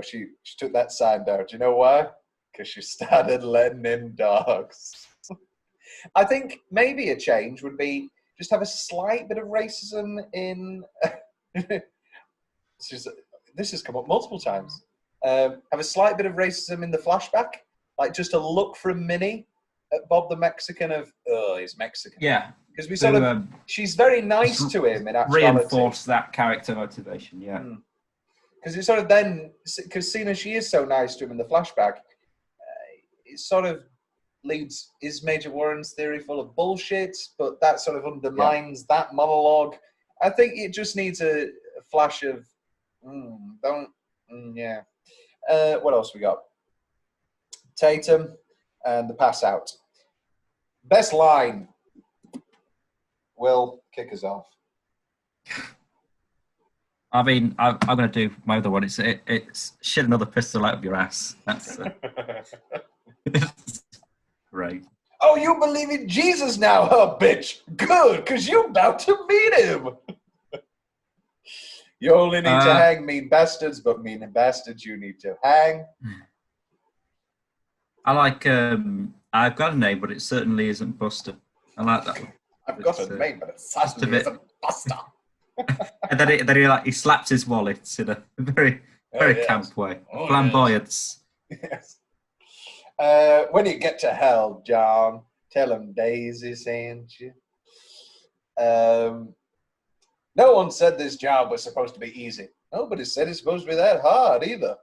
she took that sign down. Do you know why? Because she started letting in dogs. I think maybe a change would be just have a slight bit of racism in... This has come up multiple times. Have a slight bit of racism in the flashback. Like just a look from Minnie at Bob the Mexican of, he's Mexican. Yeah. Because we sort of, she's very nice to him in actuality. Reinforce that character motivation, yeah. Because it sort of then, because seeing as she is so nice to him in the flashback, it sort of leads, is Major Warren's theory full of bullshit, but that sort of undermines that monologue. I think it just needs a flash of, what else we got? Tatum and the pass out. Best line. Will, kick us off. I mean, I'm going to do my other one. It's shit another pistol out of your ass. That's right. Oh, you believe in Jesus now, huh, bitch? Good, because you're about to meet him. You only need to hang mean bastards, but mean bastards you need to hang. I like, I've got a name, but it certainly isn't Buster. I like that one. I've got a name, but it certainly isn't Buster. And then he slaps his wallets in a very camp way. Flamboyance. Yes. When you get to hell, John, tell him Daisy sent you. No one said this job was supposed to be easy. Nobody said it's supposed to be that hard either.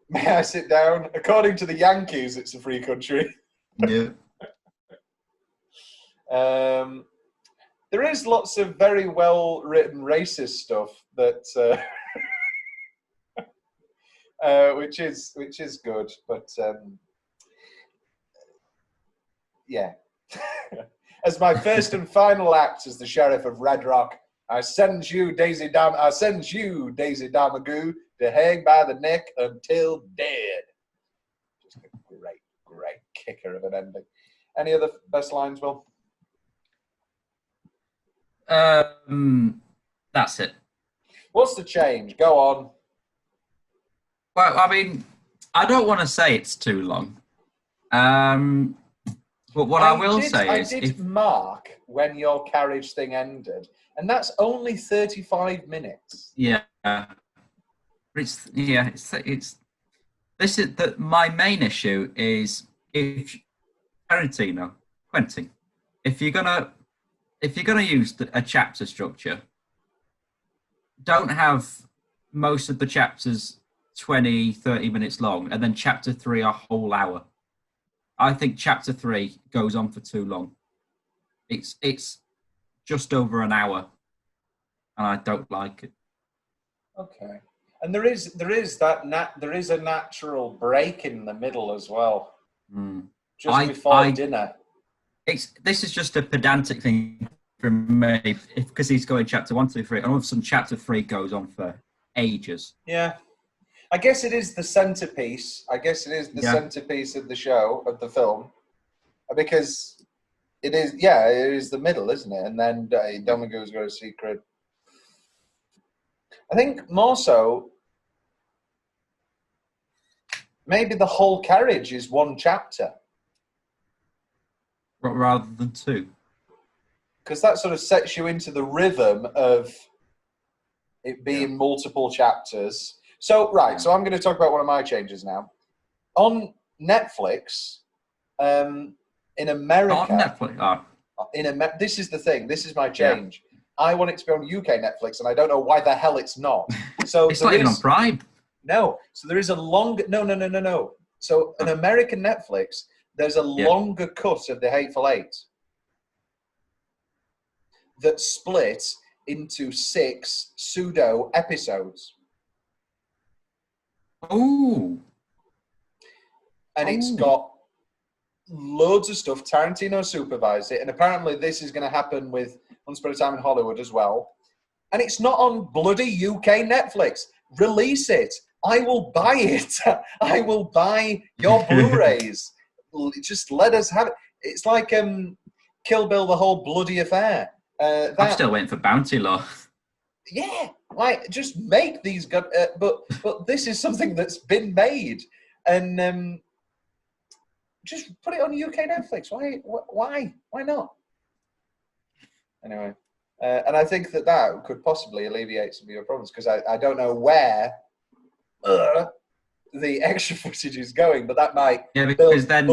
May I sit down? According to the Yankees, it's a free country. Yeah. There is lots of very well-written racist stuff that, which is good, but yeah. As my first and final act as the sheriff of Red Rock, I send you Daisy Damagoo to hang by the neck until dead. Just a great kicker of an ending. Any other best lines, Will? That's it. What's the change? Go on. Well, I mean, I don't want to say it's too long. But what I will say is... I did mark when your carriage thing ended, and that's only 35 minutes. Yeah. This is my main issue is if Quentin, if you're gonna use a chapter structure, don't have most of the chapters 20, 30 minutes long, and then chapter 3 a whole hour. I think chapter 3 goes on for too long. It's just over an hour, and I don't like it. Okay, and there is a natural break in the middle as well, just before dinner. This is just a pedantic thing from me because he's going chapter 1, 2, 3, and all of a sudden chapter 3 goes on for ages. Yeah. I guess it is the centerpiece. Centerpiece of the show, of the film, because it is. Yeah, it is the middle, isn't it? And then Domingo's got a secret. I think more so. Maybe the whole carriage is one chapter, rather than 2, because that sort of sets you into the rhythm of it being multiple chapters. So, right, so I'm going to talk about one of my changes now. On Netflix, in America... On Netflix? This is the thing. This is my change. Yeah. I want it to be on UK Netflix, and I don't know why the hell it's not. So it's not even on Prime. No. So there is a longer... No. So in American Netflix, there's a longer cut of the Hateful Eight that's split into 6 pseudo episodes. Oh. And it's got loads of stuff. Tarantino supervised it, and apparently this is going to happen with Once Upon a Time in Hollywood as well. And it's not on bloody UK Netflix. Release it. I will buy it. I will buy your Blu-rays. Just let us have it. It's like Kill Bill, the whole bloody affair. I'm still waiting for Bounty Law. Yeah, like just make these good. But this is something that's been made, and just put it on UK Netflix. Why not? Anyway, and I think that could possibly alleviate some of your problems, because I don't know where the extra footage is going, but that might. Yeah, because then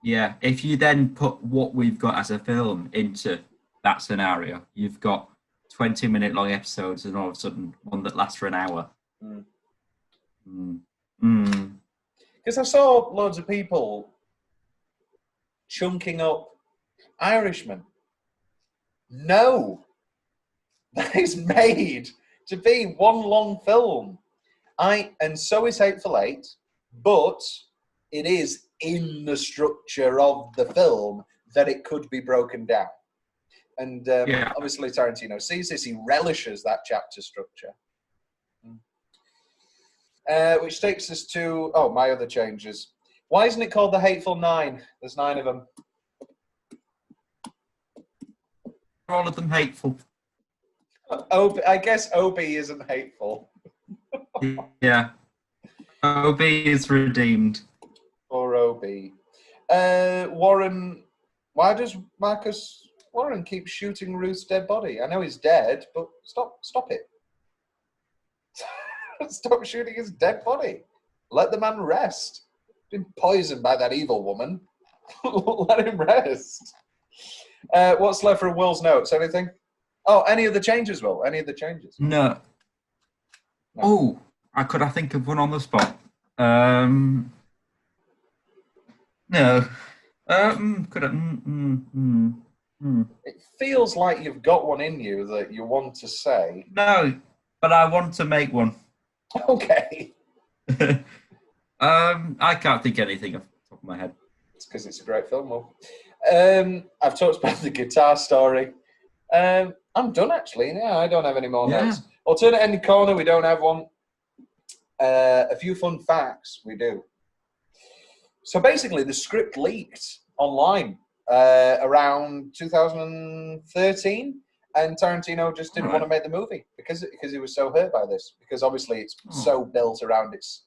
if you then put what we've got as a film into that scenario, you've got 20-minute long episodes, and all of a sudden one that lasts for an hour. Because I saw loads of people chunking up Irishmen. No, that is made to be one long film. And so is Hateful Eight, but it is in the structure of the film that it could be broken down. And obviously Tarantino sees this, he relishes that chapter structure. Which takes us to, my other changes. Why isn't it called the Hateful Nine? There's 9 of them. All of them hateful. I guess Obi isn't hateful. Yeah. Obi is redeemed. Or Obi. Warren, why does Marcus Warren keep shooting Ruth's dead body? I know he's dead, but stop it. Stop shooting his dead body. Let the man rest. He's been poisoned by that evil woman. Let him rest. What's left for Will's notes? Anything? Oh, any of the changes, Will? Any of the changes? No. Oh, I think of one on the spot. No. Could I? It feels like you've got one in you that you want to say. No, but I want to make one. Okay. I can't think of anything off the top of my head. It's because it's a great film, Will. I've talked about the guitar story. I'm done, actually. Yeah, I don't have any more notes. Alternate ending corner, we don't have one. A few fun facts, we do. So basically, the script leaked online around 2013, and Tarantino just didn't want to make the movie because he was so hurt by this. Because obviously, it's so built around its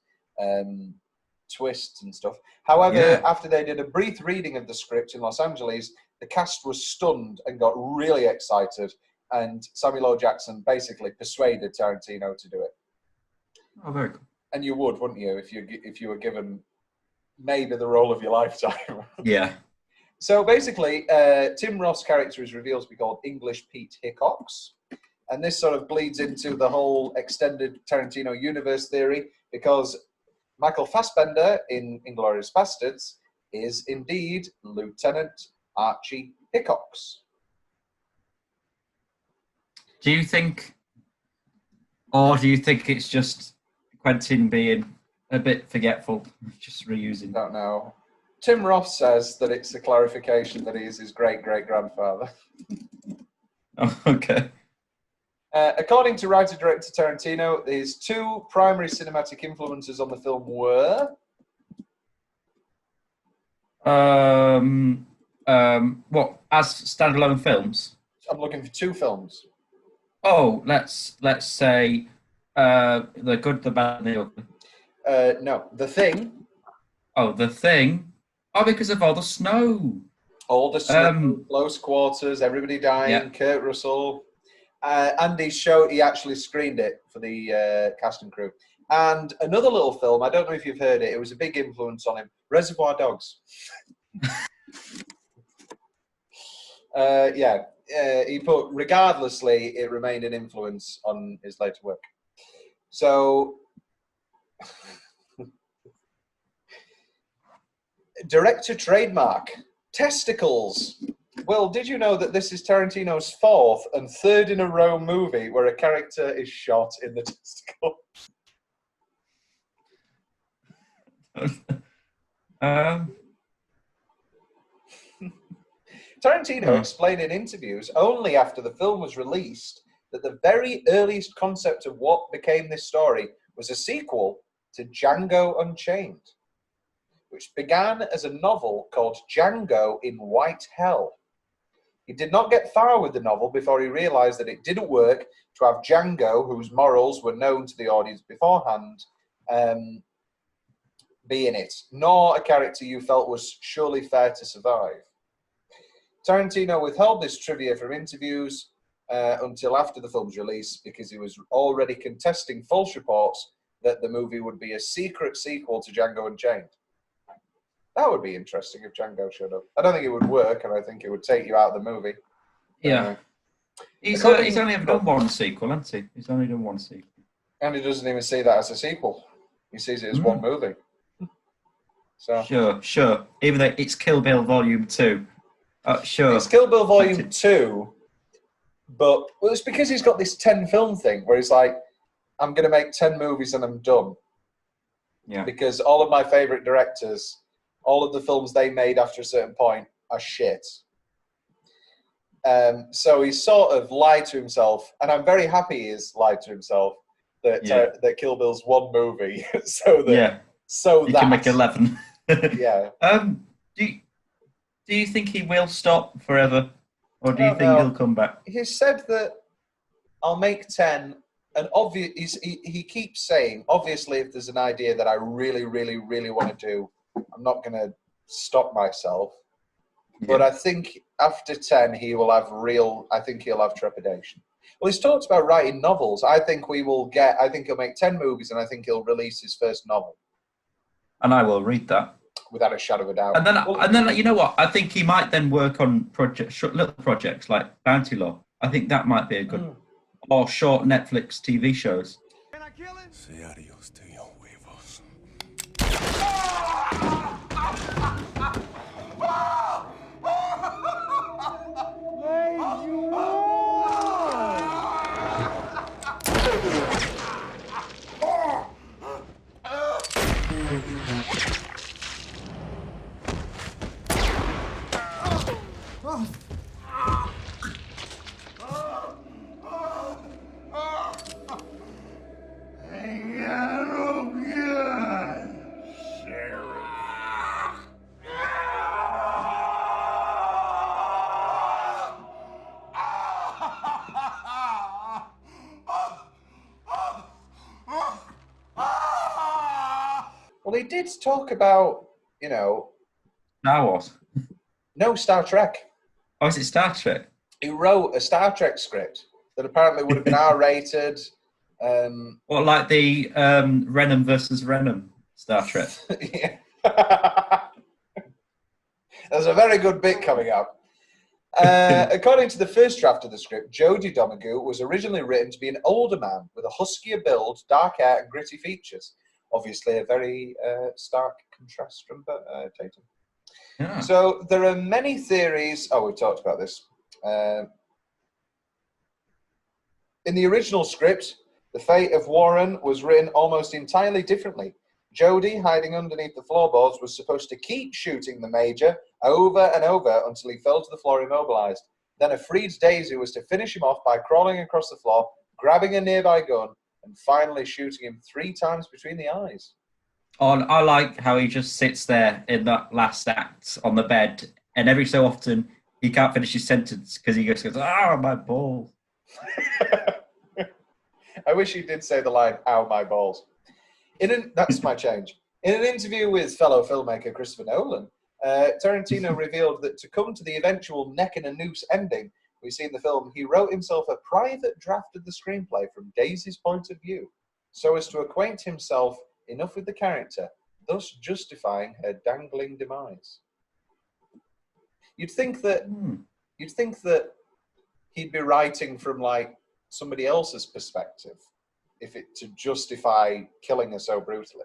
twists and stuff. However, after they did a brief reading of the script in Los Angeles, the cast was stunned and got really excited, and Samuel L. Jackson basically persuaded Tarantino to do it. Oh, very cool. And you would, wouldn't you, if you were given maybe the role of your lifetime? Yeah. So basically, Tim Roth's character is revealed to be called English Pete Hickox, and this sort of bleeds into the whole extended Tarantino universe theory, because Michael Fassbender in Inglourious Basterds is indeed Lieutenant Archie Hickox. Do you think it's just Quentin being a bit forgetful, just reusing? Don't know. Tim Roth says that it's a clarification that he is his great-great-grandfather. Oh, okay. According to writer-director Tarantino, his two primary cinematic influences on the film were... What, as standalone films? I'm looking for two films. Oh, let's say The Good, the Bad, and the Ugly. No, The Thing. Oh, The Thing. Oh, because of all the snow. All the snow, close quarters, everybody dying, Kurt Russell. Andy showed, he actually screened it for the cast and crew. And another little film, I don't know if you've heard it, it was a big influence on him, Reservoir Dogs. He put, regardlessly, it remained an influence on his later work. So, director trademark, testicles. Well, did you know that this is Tarantino's fourth and third in a row movie where a character is shot in the testicle? Tarantino explained in interviews only after the film was released that the very earliest concept of what became this story was a sequel to Django Unchained, which began as a novel called Django in White Hell. He did not get far with the novel before he realized that it didn't work to have Django, whose morals were known to the audience beforehand, be in it, nor a character you felt was surely fair to survive. Tarantino withheld this trivia from interviews until after the film's release because he was already contesting false reports that the movie would be a secret sequel to Django Unchained. That would be interesting if Django showed up. I don't think it would work, and I think it would take you out of the movie. Yeah. He's only ever done one sequel, hasn't he? He's only done one sequel. And he doesn't even see that as a sequel. He sees it as one movie. So Sure. Even though it's Kill Bill Volume 2. Sure. It's Kill Bill Volume 2, but it's because he's got this 10-film thing where he's like, I'm going to make 10 movies and I'm done. Yeah. Because all of my favourite directors, all of the films they made after a certain point are shit. So he's sort of lied to himself, and I'm very happy he's lied to himself that that Kill Bill's one movie, so that he can make 11. Yeah. Do you think he will stop forever, or do you think he'll come back? He said that I'll make 10, and he keeps saying, obviously, if there's an idea that I really, really, really want to do, I'm not going to stop myself. Yeah. But I think after 10, he'll have trepidation. Well, he's talked about writing novels. I think he'll make 10 movies, and I think he'll release his first novel. And I will read that. Without a shadow of a doubt. And then, you know what? I think he might then work on little projects like Bounty Law. I think that might be a good, or short Netflix TV shows. Can I kill him? Say adios to your huevos. Well, he did talk about, Star Wars. no, Star Trek. Oh, is it Star Trek? He wrote a Star Trek script that apparently would have been R-rated. Well, like the Renham versus Renham Star Trek. Yeah. There's a very good bit coming up. According to the first draft of the script, Jodie Donegal was originally written to be an older man with a huskier build, dark hair, and gritty features. Obviously, a very stark contrast from Tatum. Yeah. So there are many theories. Oh, we talked about this. In the original script, the fate of Warren was written almost entirely differently. Jodie, hiding underneath the floorboards, was supposed to keep shooting the Major over and over until he fell to the floor immobilized. Then a freed Daisy was to finish him off by crawling across the floor, grabbing a nearby gun, and finally shooting him 3 times between the eyes. Oh, I like how he just sits there in that last act on the bed, and every so often he can't finish his sentence because he goes, "Ah, my balls." I wish he did say the line, "Ow, my balls." That's my change. In an interview with fellow filmmaker Christopher Nolan, Tarantino revealed that to come to the eventual neck and a noose ending we see in the film, he wrote himself a private draft of the screenplay from Daisy's point of view, so as to acquaint himself enough with the character, thus justifying her dangling demise. You'd think that he'd be writing from like somebody else's perspective, to justify killing her so brutally.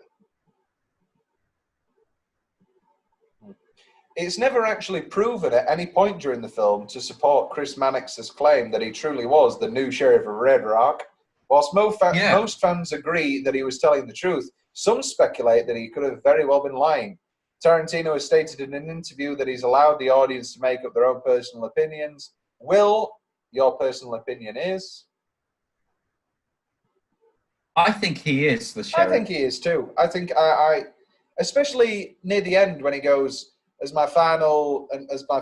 It's never actually proven at any point during the film to support Chris Mannix's claim that he truly was the new sheriff of Red Rock. Whilst most fans agree that he was telling the truth, some speculate that he could have very well been lying. Tarantino has stated in an interview that he's allowed the audience to make up their own personal opinions. Will, your personal opinion is? I think he is the sheriff. I think he is too. I think I especially near the end when he goes, as my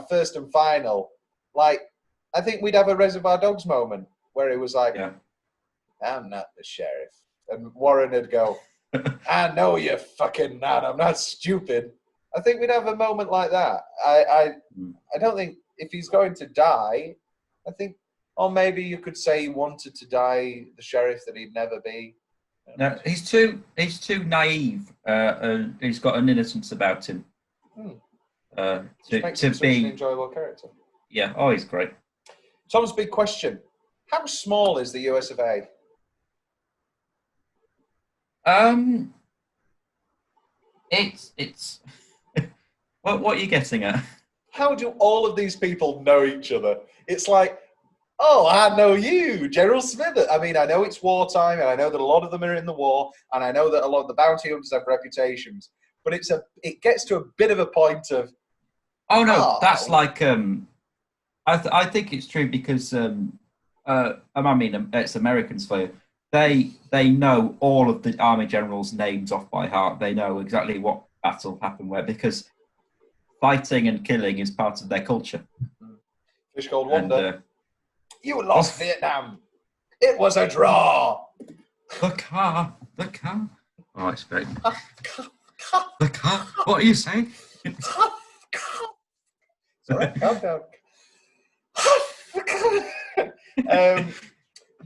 first and final, like, I think we'd have a Reservoir Dogs moment where he was like, I'm not the sheriff. And Warren would go, I know you're fucking not. I'm not stupid. I think we'd have a moment like that. I don't think if he's going to die, I think, or maybe you could say he wanted to die the sheriff that he'd never be. No, he's too naive. And he's got an innocence about him. Makes him such an enjoyable character. Yeah, oh, he's great. Tom's big question: how small is the US of A? It's what are you getting at? How do all of these people know each other? It's like, oh, I know you, General Smith. I mean, I know it's wartime, and I know that a lot of them are in the war, and I know that a lot of the bounty hunters have reputations. But it gets to a bit of a point of, oh no, that's like I think it's true because I mean it's Americans for you. They know all of the army generals' names off by heart. They know exactly what battle happened where, because fighting and killing is part of their culture. Fish Gold Wonder. You lost Vietnam. It was a draw. The car. Oh, it's great. The car. What are you saying? Sorry, calm down.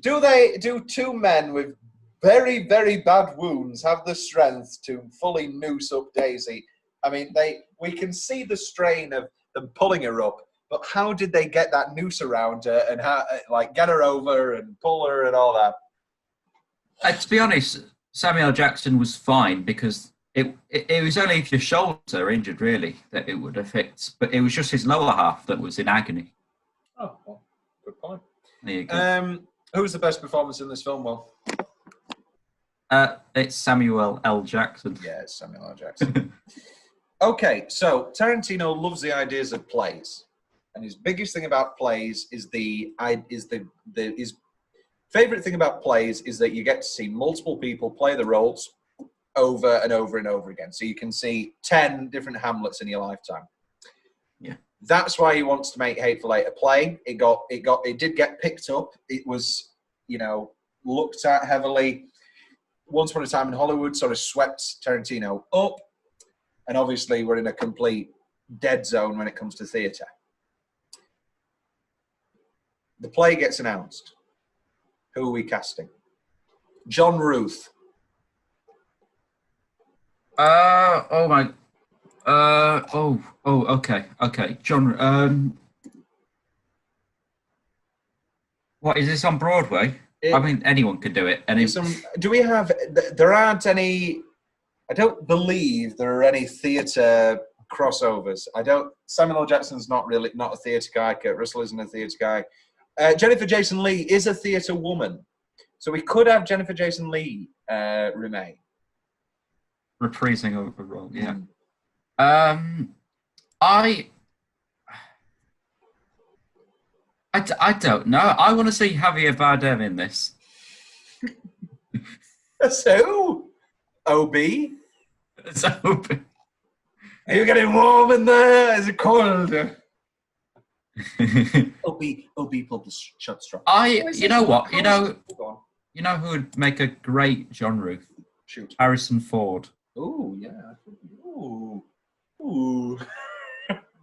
Do 2 men with very, very bad wounds have the strength to fully noose up Daisy? I mean, we can see the strain of them pulling her up, but how did they get that noose around her and get her over and pull her and all that? To be honest, Samuel Jackson was fine because it was only if your shoulders are injured really that it would affect, but it was just his lower half that was in agony. Oh, well, good point. There you go. Who's the best performance in this film, Will? It's Samuel L. Jackson. Yeah, it's Samuel L. Jackson. Okay, so Tarantino loves the ideas of plays, and his biggest thing about plays is his favorite thing about plays is that you get to see multiple people play the roles over and over and over again. So you can see 10 different Hamlets in your lifetime. Yeah. That's why he wants to make Hateful Eight a play. It did get picked up. It was, looked at heavily. Once Upon a Time in Hollywood sort of swept Tarantino up, and obviously we're in a complete dead zone when it comes to theatre. The play gets announced. Who are we casting? John Ruth. Okay. John, what is this on Broadway? I mean, anyone could do it. Do we have? There aren't any. I don't believe there are any theatre crossovers. Samuel L. Jackson's not a theatre guy. Kurt Russell isn't a theatre guy. Jennifer Jason Leigh is a theatre woman, so we could have Jennifer Jason Leigh remain. Reprising a role, yeah. I don't know. I want to see Javier Bardem in this. So, OB? It's OB. Are you getting warm in there? Is it cold? OB pulled the shut straw. You know what? You know who would make a great John Ruth? Shoot. Harrison Ford. Ooh, yeah. Ooh.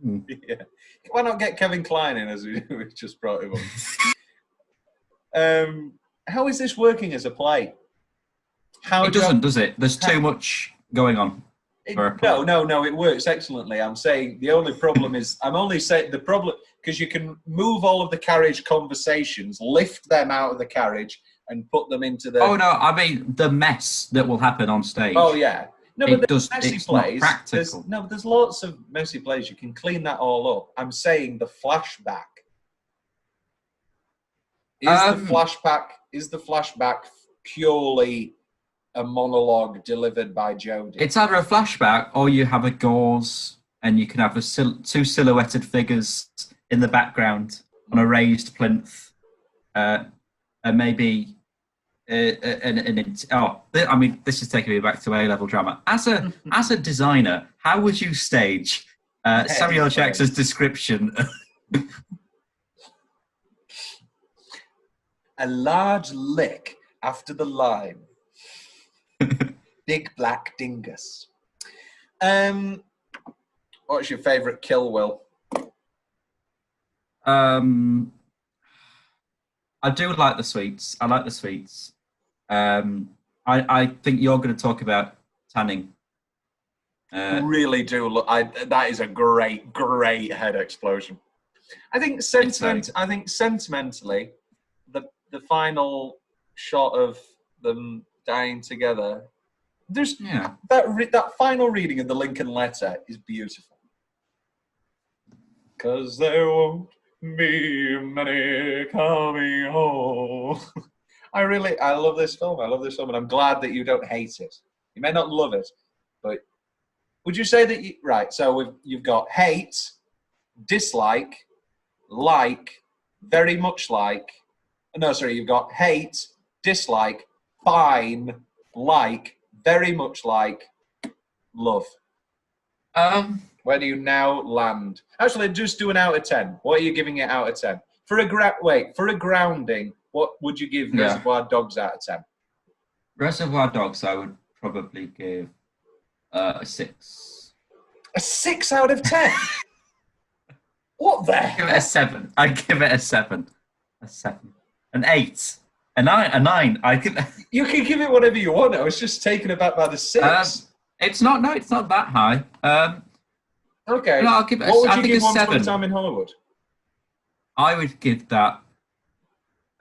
Yeah. Why not get Kevin Kline in as we just brought him on? How is this working as a play? It doesn't, does it? There's too much going on. No, it works excellently. I'm saying the only problem is, I'm only saying the problem, because you can move all of the carriage conversations, lift them out of the carriage and put them into the... Oh, no, I mean the mess that will happen on stage. Oh, yeah. No, but there's messy plays. Not practical. There's lots of messy plays. You can clean that all up. I'm saying the flashback. Is the flashback purely a monologue delivered by Jodie? It's either a flashback or you have a gauze and you can have two silhouetted figures in the background on a raised plinth, and maybe I mean, this is taking me back to A-level drama. As a designer, how would you stage Samuel Jackson's description? A large lick after the line. Big black dingus. What's your favourite kill, Will? I do like the sweets. I like the sweets. I think you're going to talk about tanning. Really do look. That is a great head explosion. I think sentimentally, the final shot of them dying together. There's that final reading of the Lincoln letter is beautiful. 'Cause there won't be many coming home. I love this film. And I'm glad that you don't hate it. You may not love it, but would you say that right? So you've got hate, dislike, like, very much like. No, sorry, you've got hate, dislike, fine, like, very much like, love. Where do you now land? Actually, just do an out of 10. What are you giving it out of 10? For a grounding, what would you give Reservoir Dogs out of 10? Reservoir Dogs, I would probably give a 6. A 6 out of 10? What the hell? Give it a 7. I'd give it a 7. A 7. An 8. A 9. You can give it whatever you want. I was just taken aback by the 6. It's not that high. Okay. No, I'll give it what would I you think give a Once 7. Upon a Time in Hollywood? I would give that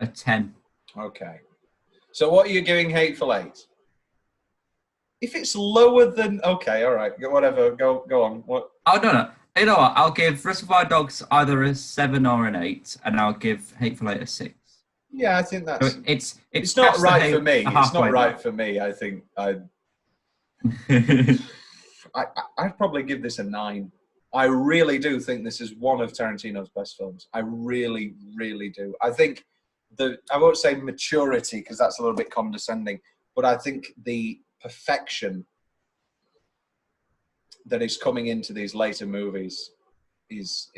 a 10. Okay. So what are you giving Hateful Eight? If it's lower than... Okay, all right. Whatever. Go on. What? Oh, no. You know what? I'll give Reservoir Dogs either a 7 or an 8, and I'll give Hateful Eight a 6. Yeah, I think that's... So it's not right for me. It's not right for me. I think I'd probably give this a 9. I really do think this is one of Tarantino's best films. I really, really do. I think I won't say maturity because that's a little bit condescending, but I think the perfection that is coming into these later movies is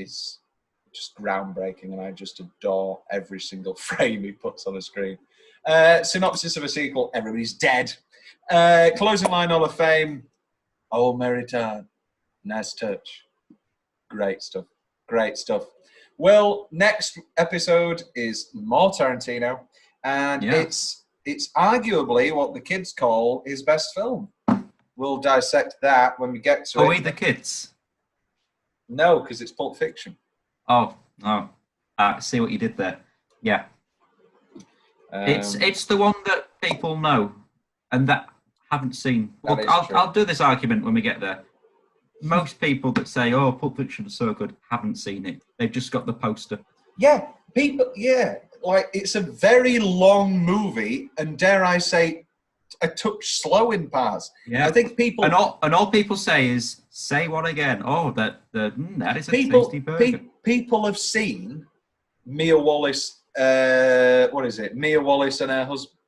just groundbreaking, and I just adore every single frame he puts on the screen. Synopsis of a sequel: everybody's dead. Closing line Hall of Fame. Old Mary Todd. Nice touch. Great stuff. Great stuff. Well, next episode is more Tarantino, and it's arguably what the kids call his best film. We'll dissect that when we get to it. Are we the kids? No, because it's Pulp Fiction. Oh, no. See what you did there. Yeah. It's the one that people know and that haven't seen. Look, I'll do this argument when we get there. Most people that say, "Oh, Pulp Fiction is so good," haven't seen it. They've just got the poster. Yeah, people. Yeah, like it's a very long movie, and dare I say, a touch slow in parts. Yeah, I think people and all people say is, "Say what again?" Oh, that is a tasty burger. People have seen Mia Wallace. What is it? Mia Wallace and her husband.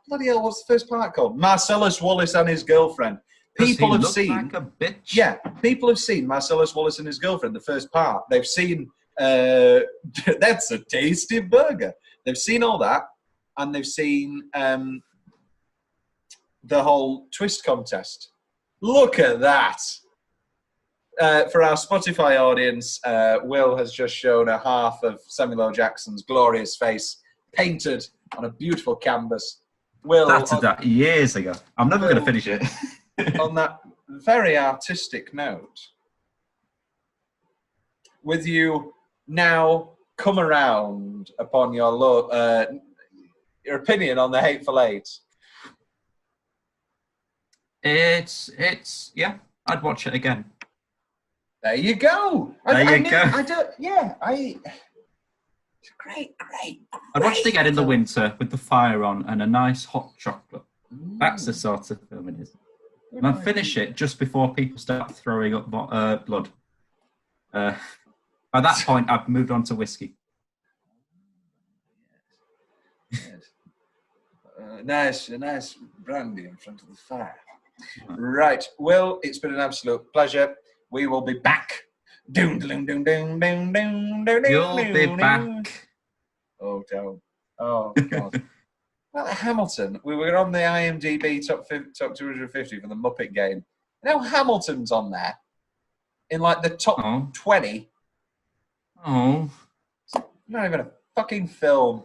Bloody hell! What's the first part called? Marcellus Wallace and his girlfriend. People have seen. Like a bitch? Yeah, people have seen Marcellus Wallace and his girlfriend. The first part. They've seen. That's a tasty burger. They've seen all that, and they've seen the whole twist contest. Look at that. For our Spotify audience, Will has just shown a half of Samuel L. Jackson's glorious face painted on a beautiful canvas. Will, That's that years ago. I'm never going to finish it. On that very artistic note, with you now come around upon your opinion on the Hateful Eight. It's yeah, I'd watch it again. There you go. It's great. I'd watch it again in the winter with the fire on and a nice hot chocolate. That's the sort of film it is. And I'd finish it just before people start throwing up blood. By that point, I've moved on to whiskey. Yes. Nice brandy in front of the fire. Right. Well, it's been an absolute pleasure. We will be back. You'll be back. Oh, don't. Oh, God. Well, Hamilton, we were on the IMDb top 250 for the Muppet Game. Now Hamilton's on there in like the top 20. Oh. Not even a fucking film.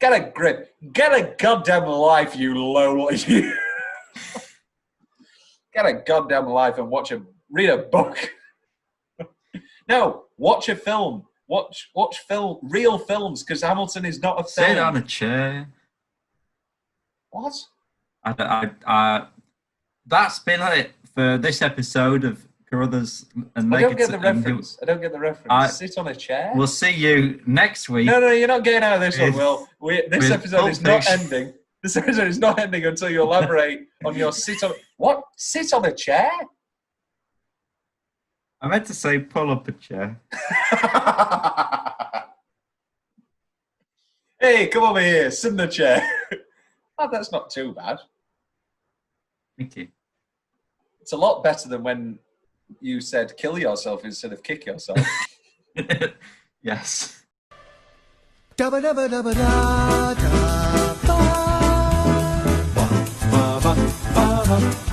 Get a grip. Get a goddamn life, you lowly. Get a goddamn life and read a book. No, watch a film. Watch real films, because Hamilton is not a film. Sit on a chair. What? That's been it for this episode of Carruthers and I don't get the Leggetter. reference. Sit on a chair? We'll see you next week. No, you're not getting out of this one, Will. This episode is not ending. This episode is not ending until you elaborate on your sit on... What? Sit on a chair? I meant to say pull up a chair. Hey, come over here. Sit in the chair. Oh, that's not too bad. Thank you. It's a lot better than when you said kill yourself instead of kick yourself. Yes. Dabba dabba dabba da da ba ba ba ba ba.